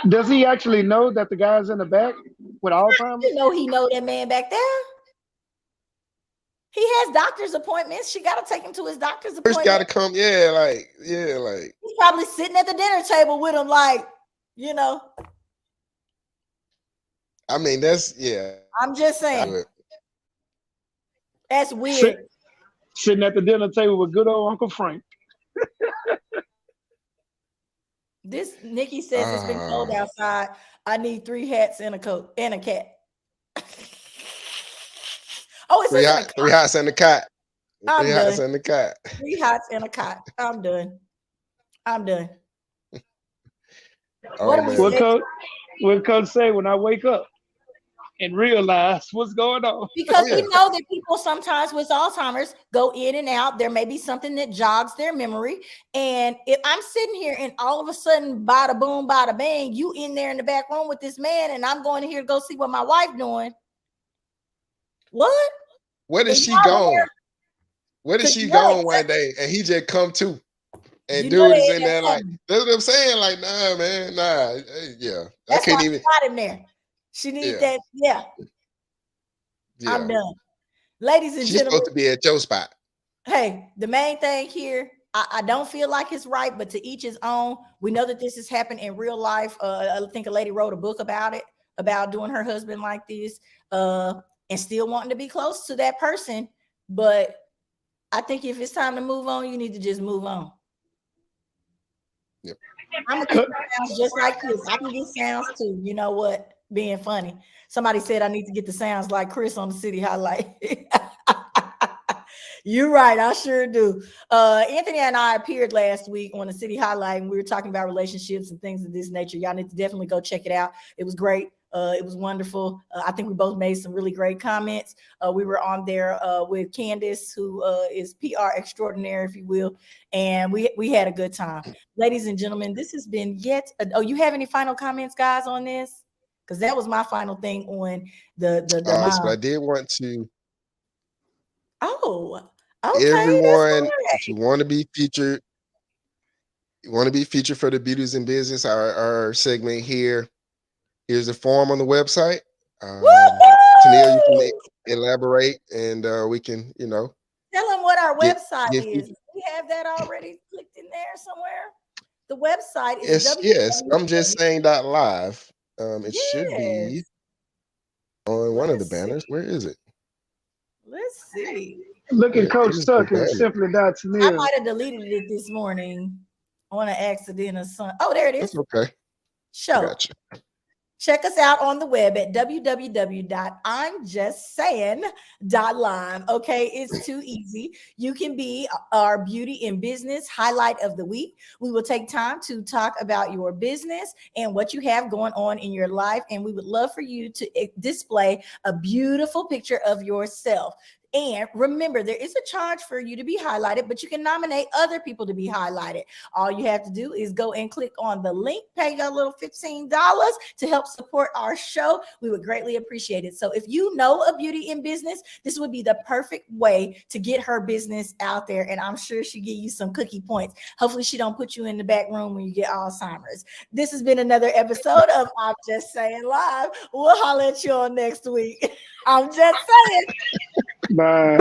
Does he actually know that the guy's in the back with Alzheimer's? You know he know that man back there. He has doctor's appointments. She got to take him to his doctor's appointment. First got to come, like. He's probably sitting at the dinner table with him, like, you know. I mean, I'm just saying. That's weird. Sitting at the dinner table with good old Uncle Frank. This Nikki says it's been cold outside. I need 3 hats and a coat and a cat. Oh, it's 3 hots and a cot. 3 hots and a cot. 3 hots and a cot. I'm done. What Coach say when I wake up and realize what's going on. Because we know that people sometimes with Alzheimer's go in and out. There may be something that jogs their memory. And if I'm sitting here and all of a sudden, bada boom, bada bang, you in there in the back room with this man, and I'm going here to go see what my wife doing. What? Where did she go? Where did she go one day? And he just come to. And dude is in there like, that's what I'm saying. Like, nah, man, nah. Yeah. That's I can't why even. she got him there. She needs that. Yeah. I'm done. Ladies and She's gentlemen. supposed to be at your spot. Hey, the main thing here, I don't feel like it's right, but to each his own. We know that this has happened in real life. I think a lady wrote a book about it, about doing her husband like this, and still wanting to be close to that person. But I think if it's time to move on, you need to just move on. Yep. I'm gonna get sounds just like this. I can get sounds too. You know what? Being funny. Somebody said I need to get the sounds like Chris on the City Highlight. You're right. I sure do. Anthony and I appeared last week on the City Highlight, and we were talking about relationships and things of this nature. Y'all need to definitely go check it out. It was great. It was wonderful. I think we both made some really great comments. We were on there with Candace, who is PR extraordinaire, if you will, and we had a good time. Ladies and gentlemen, this has been you have any final comments, guys, on this? Because that was my final thing on the So I did want to. Oh, okay. Everyone, if you want to be featured, for the Beauties in Business, our segment here. Here's the form on the website. Tennille, you can elaborate, and we can, tell them what our website is. We have that already clicked in there somewhere. The website is yes. I'm just saying .live. It should be on one of the banners. Where is it? Let's see. Look at Coach Tucker, simply.Tennille. I might have deleted it this morning on an accident or something. Oh, there it is. That's okay. Gotcha. Check us out on the web at www.imjustsaying.live. Okay, it's too easy. You can be our Beauty in Business highlight of the week. We will take time to talk about your business and what you have going on in your life. And we would love for you to display a beautiful picture of yourself. And remember, there is a charge for you to be highlighted, but you can nominate other people to be highlighted. All you have to do is go and click on the link, pay your little $15 to help support our show. We would greatly appreciate it. So if you know a beauty in business, this would be the perfect way to get her business out there. And I'm sure she'll give you some cookie points. Hopefully she don't put you in the back room when you get Alzheimer's. This has been another episode of I'm Just Saying Live. We'll holler at you all next week. I'm just saying. Bye.